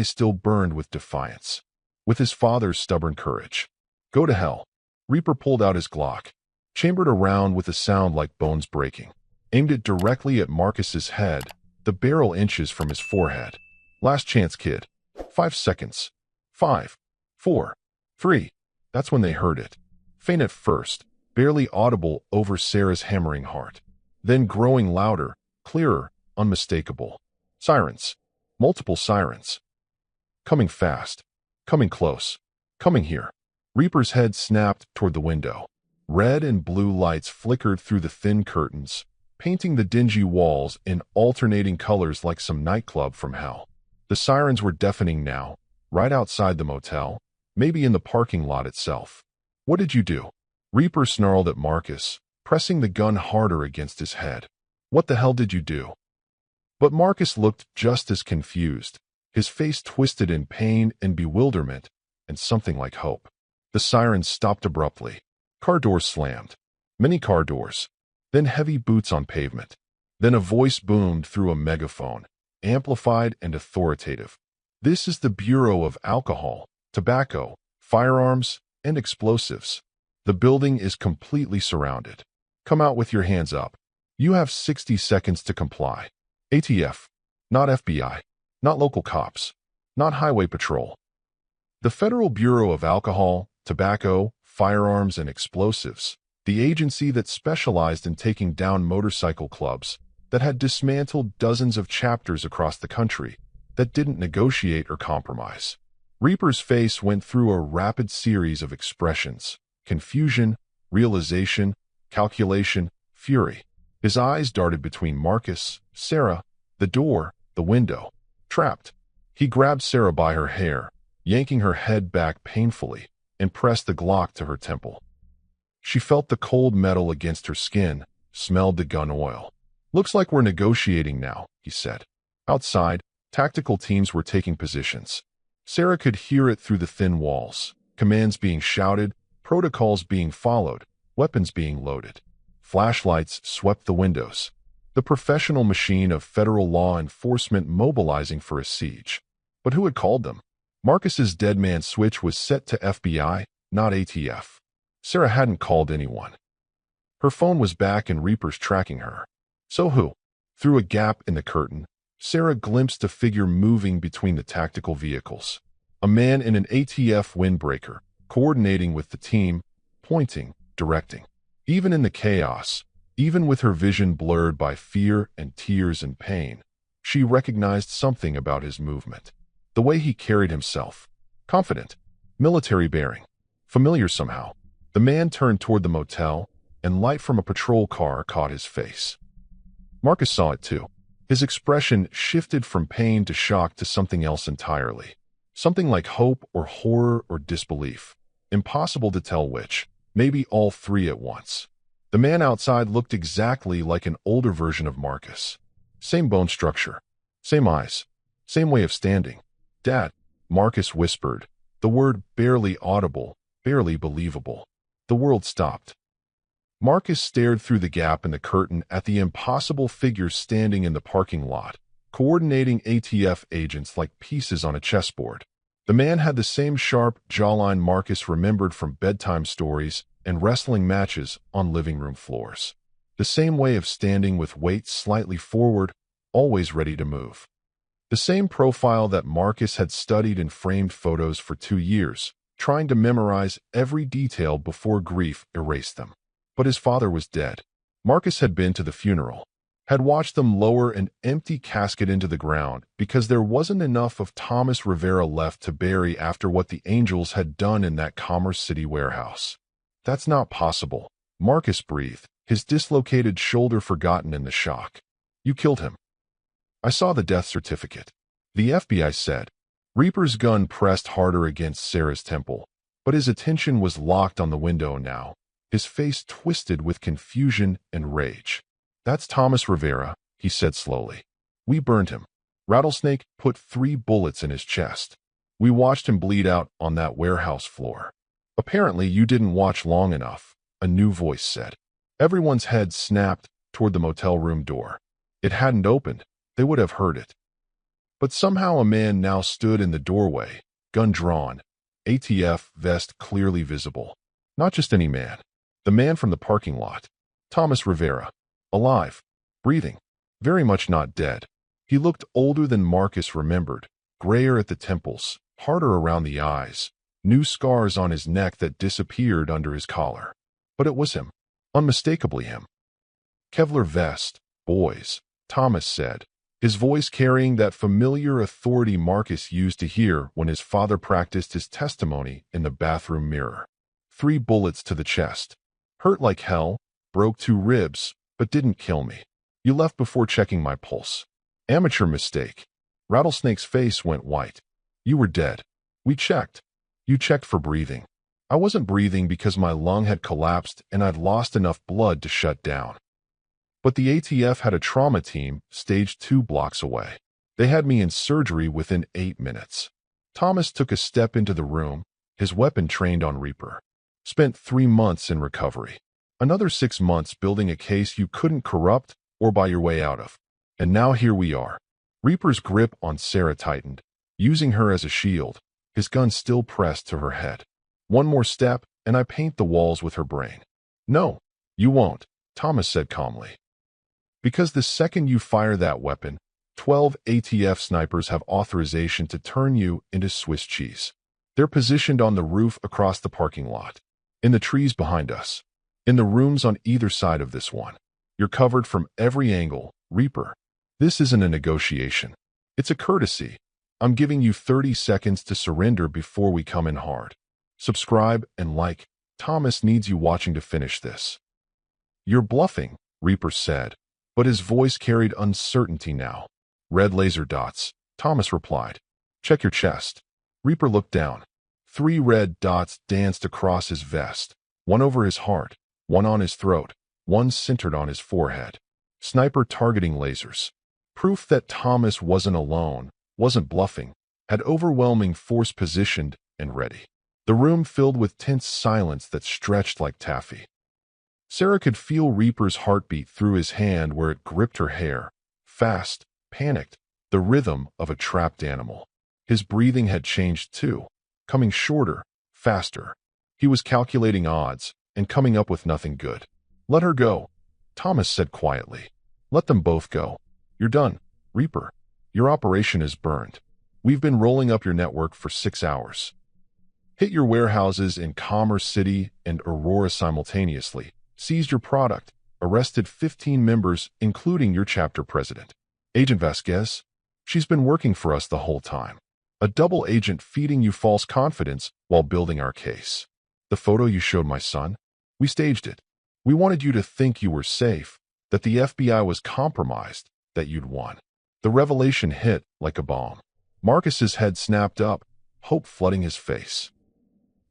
still burned with defiance. with his father's stubborn courage. Go to hell. Reaper pulled out his Glock, chambered around with a sound like bones breaking, aimed it directly at Marcus's head, the barrel inches from his forehead. Last chance, kid. 5 seconds. 5, 4, 3. That's when they heard it. Faint at first, barely audible over Sarah's hammering heart. Then growing louder, clearer, unmistakable. Sirens. Multiple sirens. Coming fast. Coming close. Coming here. Reaper's head snapped toward the window. Red and blue lights flickered through the thin curtains, painting the dingy walls in alternating colors like some nightclub from hell. The sirens were deafening now, right outside the motel, maybe in the parking lot itself. What did you do? Reaper snarled at Marcus, pressing the gun harder against his head. What the hell did you do? But Marcus looked just as confused, his face twisted in pain and bewilderment, and something like hope. The sirens stopped abruptly. Car doors slammed. Many car doors. Then heavy boots on pavement. Then a voice boomed through a megaphone, amplified and authoritative. This is the Bureau of Alcohol, Tobacco, Firearms, and Explosives. The building is completely surrounded. Come out with your hands up. You have 60 seconds to comply. ATF. Not FBI. Not local cops. Not highway patrol. The Federal Bureau of Alcohol, Tobacco, Firearms, and Explosives, the agency that specialized in taking down motorcycle clubs, that had dismantled dozens of chapters across the country, that didn't negotiate or compromise. Reaper's face went through a rapid series of expressions: confusion, realization, calculation, fury. His eyes darted between Marcus, Sarah, the door, the window. Trapped. He grabbed Sarah by her hair, yanking her head back painfully, and pressed the Glock to her temple. She felt the cold metal against her skin, smelled the gun oil. Looks like we're negotiating now, he said. Outside, tactical teams were taking positions. Sarah could hear it through the thin walls, commands being shouted, protocols being followed, weapons being loaded. Flashlights swept the windows. The professional machine of federal law enforcement mobilizing for a siege. But who had called them? Marcus's dead man switch was set to FBI, not ATF. Sarah hadn't called anyone. Her phone was back and Reaper's tracking her. So who? Through a gap in the curtain, Sarah glimpsed a figure moving between the tactical vehicles. A man in an ATF windbreaker, coordinating with the team, pointing, directing. Even in the chaos, even with her vision blurred by fear and tears and pain, she recognized something about his movement. The way he carried himself. Confident. Military bearing. Familiar somehow. The man turned toward the motel, and light from a patrol car caught his face. Marcus saw it too. His expression shifted from pain to shock to something else entirely. Something like hope or horror or disbelief. Impossible to tell which. Maybe all three at once. The man outside looked exactly like an older version of Marcus. Same bone structure. Same eyes. Same way of standing. Dad, Marcus whispered, the word barely audible, barely believable. The world stopped. Marcus stared through the gap in the curtain at the impossible figure standing in the parking lot, coordinating ATF agents like pieces on a chessboard. The man had the same sharp jawline Marcus remembered from bedtime stories and wrestling matches on living room floors. The same way of standing with weight slightly forward, always ready to move. The same profile that Marcus had studied in framed photos for 2 years, trying to memorize every detail before grief erased them. But his father was dead. Marcus had been to the funeral, had watched them lower an empty casket into the ground because there wasn't enough of Thomas Rivera left to bury after what the Angels had done in that Commerce City warehouse. That's not possible, Marcus breathed, his dislocated shoulder forgotten in the shock. You killed him. I saw the death certificate. The FBI said. Reaper's gun pressed harder against Sarah's temple, but his attention was locked on the window now, his face twisted with confusion and rage. That's Thomas Rivera, he said slowly. We burned him. Rattlesnake put 3 bullets in his chest. We watched him bleed out on that warehouse floor. Apparently you didn't watch long enough, a new voice said. Everyone's head snapped toward the motel room door. It hadn't opened. They would have heard it. But somehow a man now stood in the doorway, gun drawn, ATF vest clearly visible. Not just any man. The man from the parking lot. Thomas Rivera. Alive. Breathing. Very much not dead. He looked older than Marcus remembered. Grayer at the temples, harder around the eyes, new scars on his neck that disappeared under his collar. But it was him. Unmistakably him. Kevlar vest, boys, Thomas said, his voice carrying that familiar authority Marcus used to hear when his father practiced his testimony in the bathroom mirror. 3 bullets to the chest. Hurt like hell, broke 2 ribs, but didn't kill me. You left before checking my pulse. Amateur mistake. Rattlesnake's face went white. You were dead. We checked. You checked for breathing. I wasn't breathing because my lung had collapsed and I'd lost enough blood to shut down. But the ATF had a trauma team staged 2 blocks away. They had me in surgery within 8 minutes. Thomas took a step into the room, his weapon trained on Reaper. Spent 3 months in recovery. Another 6 months building a case you couldn't corrupt or buy your way out of. And now here we are. Reaper's grip on Sarah tightened, using her as a shield, his gun still pressed to her head. One more step, and I paint the walls with her brain. No, you won't, Thomas said calmly. Because the second you fire that weapon, 12 ATF snipers have authorization to turn you into Swiss cheese. They're positioned on the roof across the parking lot, in the trees behind us, in the rooms on either side of this one. You're covered from every angle, Reaper. This isn't a negotiation. It's a courtesy. I'm giving you 30 seconds to surrender before we come in hard. Subscribe and like. Thomas needs you watching to finish this. You're bluffing, Reaper said, but his voice carried uncertainty now. Red laser dots, Thomas replied. Check your chest. Reaper looked down. 3 red dots danced across his vest, one over his heart, one on his throat, one centered on his forehead. Sniper targeting lasers. Proof that Thomas wasn't alone, wasn't bluffing, had overwhelming force positioned and ready. The room filled with tense silence that stretched like taffy. Sarah could feel Reaper's heartbeat through his hand where it gripped her hair. Fast, panicked, the rhythm of a trapped animal. His breathing had changed too, coming shorter, faster. He was calculating odds and coming up with nothing good. Let her go, Thomas said quietly. Let them both go. You're done, Reaper. Your operation is burned. We've been rolling up your network for 6 hours. Hit your warehouses in Commerce City and Aurora simultaneously, seized your product, arrested 15 members, including your chapter president. Agent Vasquez, she's been working for us the whole time. A double agent feeding you false confidence while building our case. The photo you showed my son? We staged it. We wanted you to think you were safe, that the FBI was compromised, that you'd won. The revelation hit like a bomb. Marcus's head snapped up, hope flooding his face.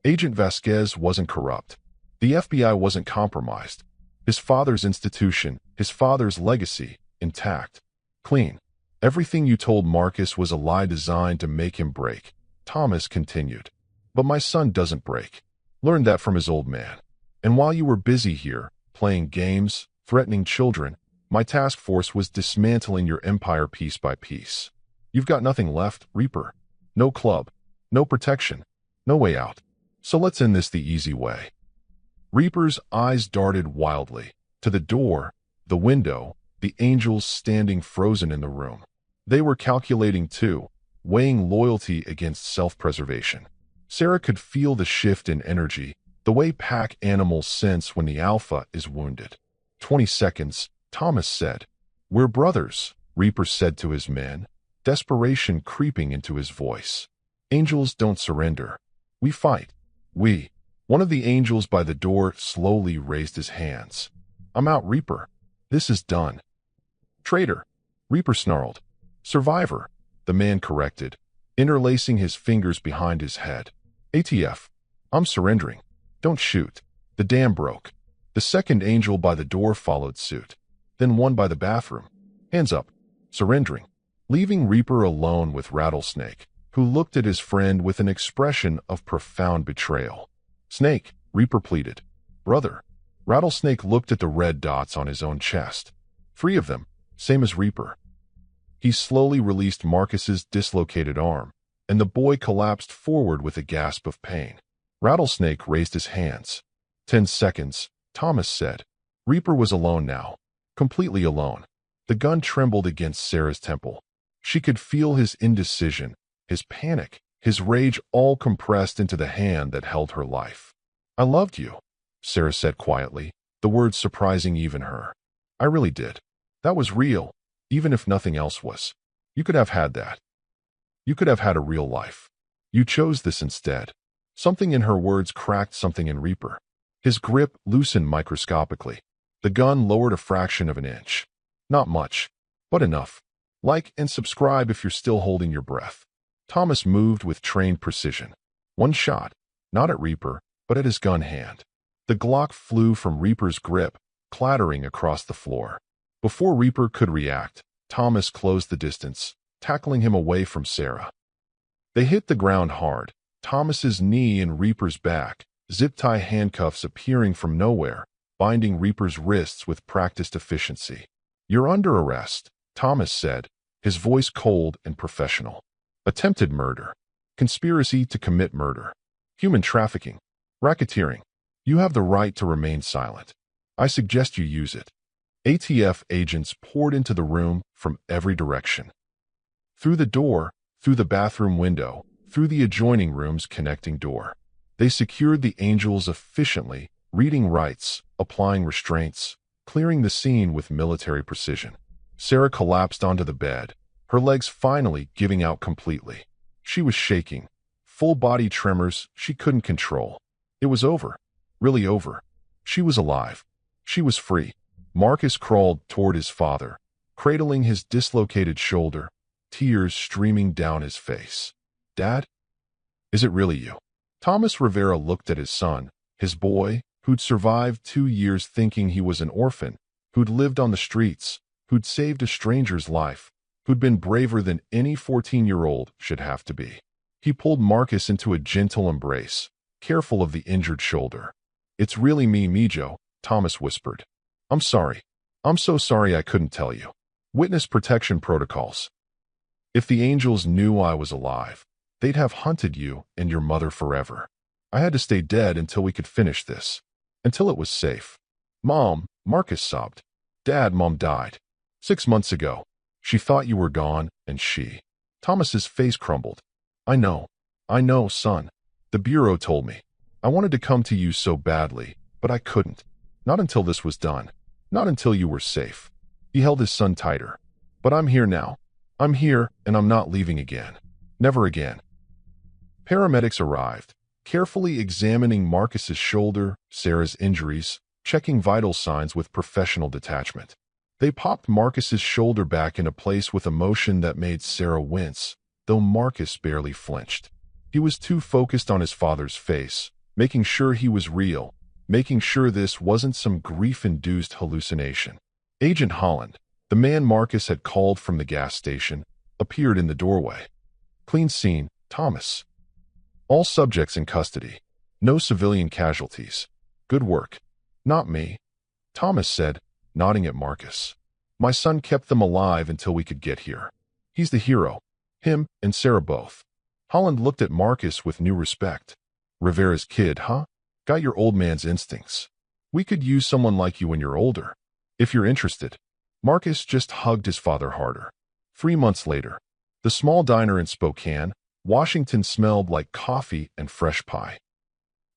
Agent Vasquez wasn't corrupt. The FBI wasn't compromised. His father's institution, his father's legacy, intact. Clean. Everything you told Marcus was a lie designed to make him break. Thomas continued. But my son doesn't break. Learned that from his old man. And while you were busy here, playing games, threatening children, my task force was dismantling your empire piece by piece. You've got nothing left, Reaper. No club. No protection. No way out. So let's end this the easy way. Reaper's eyes darted wildly. To the door, the window, the angels standing frozen in the room. They were calculating too, weighing loyalty against self-preservation. Sarah could feel the shift in energy, the way pack animals sense when the alpha is wounded. 20 seconds, Thomas said. We're brothers, Reaper said to his men, desperation creeping into his voice. Angels don't surrender. We fight. We. One of the angels by the door slowly raised his hands. I'm out, Reaper. This is done. Traitor, Reaper snarled. Survivor, the man corrected, interlacing his fingers behind his head. ATF, I'm surrendering. Don't shoot. The dam broke. The second angel by the door followed suit. Then one by the bathroom. Hands up. Surrendering. Leaving Reaper alone with Rattlesnake, who looked at his friend with an expression of profound betrayal. Snake, Reaper pleaded. Brother. Rattlesnake looked at the red dots on his own chest. 3 of them, same as Reaper. He slowly released Marcus's dislocated arm, and the boy collapsed forward with a gasp of pain. Rattlesnake raised his hands. 10 seconds, Thomas said. Reaper was alone now, completely alone. The gun trembled against Sarah's temple. She could feel his indecision, his panic, his rage all compressed into the hand that held her life. I loved you, Sarah said quietly, the words surprising even her. I really did. That was real, even if nothing else was. You could have had that. You could have had a real life. You chose this instead. Something in her words cracked something in Reaper. His grip loosened microscopically. The gun lowered a fraction of an inch. Not much, but enough. Like and subscribe if you're still holding your breath. Thomas moved with trained precision. One shot, not at Reaper, but at his gun hand. The Glock flew from Reaper's grip, clattering across the floor. Before Reaper could react, Thomas closed the distance, tackling him away from Sarah. They hit the ground hard, Thomas's knee in Reaper's back, zip-tie handcuffs appearing from nowhere, binding Reaper's wrists with practiced efficiency. You're under arrest, Thomas said, his voice cold and professional. Attempted murder. Conspiracy to commit murder. Human trafficking. Racketeering. You have the right to remain silent. I suggest you use it. ATF agents poured into the room from every direction. Through the door, through the bathroom window, through the adjoining room's connecting door. They secured the angels efficiently, reading rights, applying restraints, clearing the scene with military precision. Sarah collapsed onto the bed, her legs finally giving out completely. She was shaking, full body tremors she couldn't control. It was over, really over. She was alive. She was free. Marcus crawled toward his father, cradling his dislocated shoulder, tears streaming down his face. Dad? Is it really you? Thomas Rivera looked at his son, his boy, who'd survived 2 years thinking he was an orphan, who'd lived on the streets, who'd saved a stranger's life, who'd been braver than any 14-year-old should have to be. He pulled Marcus into a gentle embrace, careful of the injured shoulder. It's really me, Mijo, Thomas whispered. I'm sorry. I'm so sorry I couldn't tell you. Witness protection protocols. If the angels knew I was alive, they'd have hunted you and your mother forever. I had to stay dead until we could finish this. Until it was safe. Mom, Marcus sobbed. Dad, Mom died. 6 months ago. She thought you were gone, and she. Thomas's face crumbled. I know, son. The Bureau told me. I wanted to come to you so badly, but I couldn't. Not until this was done. Not until you were safe. He held his son tighter. But I'm here now. I'm here, and I'm not leaving again. Never again. Paramedics arrived, carefully examining Marcus's shoulder, Sarah's injuries, checking vital signs with professional detachment. They popped Marcus's shoulder back into place with a motion that made Sarah wince, though Marcus barely flinched. He was too focused on his father's face, making sure he was real, making sure this wasn't some grief-induced hallucination. Agent Holland, the man Marcus had called from the gas station, appeared in the doorway. Clean scene, Thomas. All subjects in custody. No civilian casualties. Good work. Not me, Thomas said, nodding at Marcus. My son kept them alive until we could get here. He's the hero. Him and Sarah both. Holland looked at Marcus with new respect. Rivera's kid, huh? Got your old man's instincts. We could use someone like you when you're older. If you're interested. Marcus just hugged his father harder. 3 months later. The small diner in Spokane, Washington smelled like coffee and fresh pie.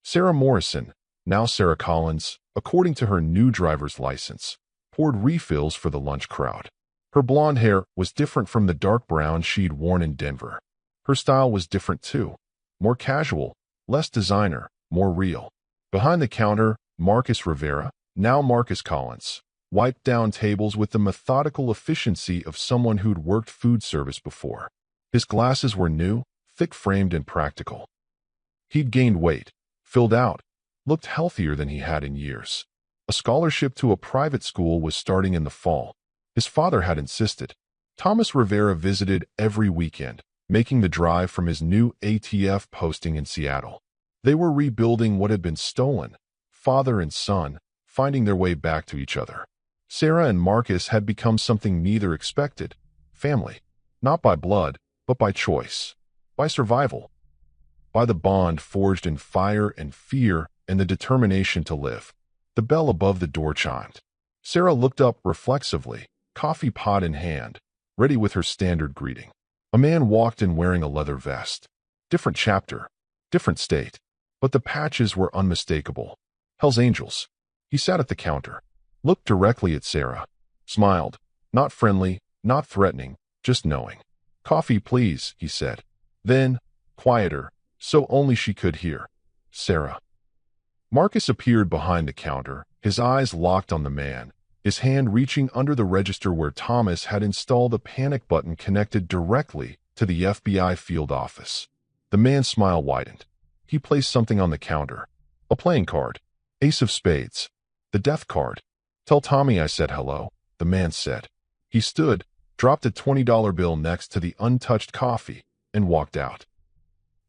Sarah Morrison, now Sarah Collins, according to her new driver's license, poured refills for the lunch crowd. Her blonde hair was different from the dark brown she'd worn in Denver. Her style was different too. More casual, less designer, more real. Behind the counter, Marcus Rivera, now Marcus Collins, wiped down tables with the methodical efficiency of someone who'd worked food service before. His glasses were new, thick-framed and practical. He'd gained weight, filled out, looked healthier than he had in years. A scholarship to a private school was starting in the fall. His father had insisted. Thomas Rivera visited every weekend, making the drive from his new ATF posting in Seattle. They were rebuilding what had been stolen, father and son, finding their way back to each other. Sarah and Marcus had become something neither expected, family. Not by blood, but by choice. By survival. By the bond forged in fire and fear and the determination to live. The bell above the door chimed. Sarah looked up reflexively, coffee pot in hand, ready with her standard greeting. A man walked in wearing a leather vest. Different chapter, different state, but the patches were unmistakable. Hell's Angels. He sat at the counter, looked directly at Sarah, smiled, not friendly, not threatening, just knowing. Coffee, please, he said. Then, quieter, so only she could hear. Sarah. Marcus appeared behind the counter, his eyes locked on the man, his hand reaching under the register where Thomas had installed a panic button connected directly to the FBI field office. The man's smile widened. He placed something on the counter. A playing card. Ace of spades. The death card. Tell Tommy I said hello, the man said. He stood, dropped a $20 bill next to the untouched coffee, and walked out.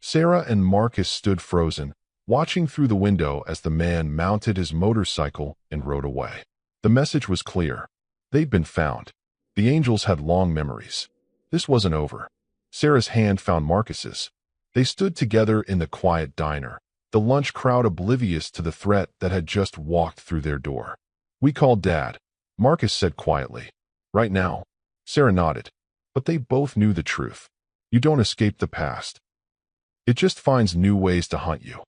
Sarah and Marcus stood frozen, watching through the window as the man mounted his motorcycle and rode away. The message was clear. They'd been found. The Angels had long memories. This wasn't over. Sarah's hand found Marcus's. They stood together in the quiet diner, the lunch crowd oblivious to the threat that had just walked through their door. We called Dad, Marcus said quietly. Right now? Sarah nodded. But they both knew the truth. You don't escape the past. It just finds new ways to hunt you.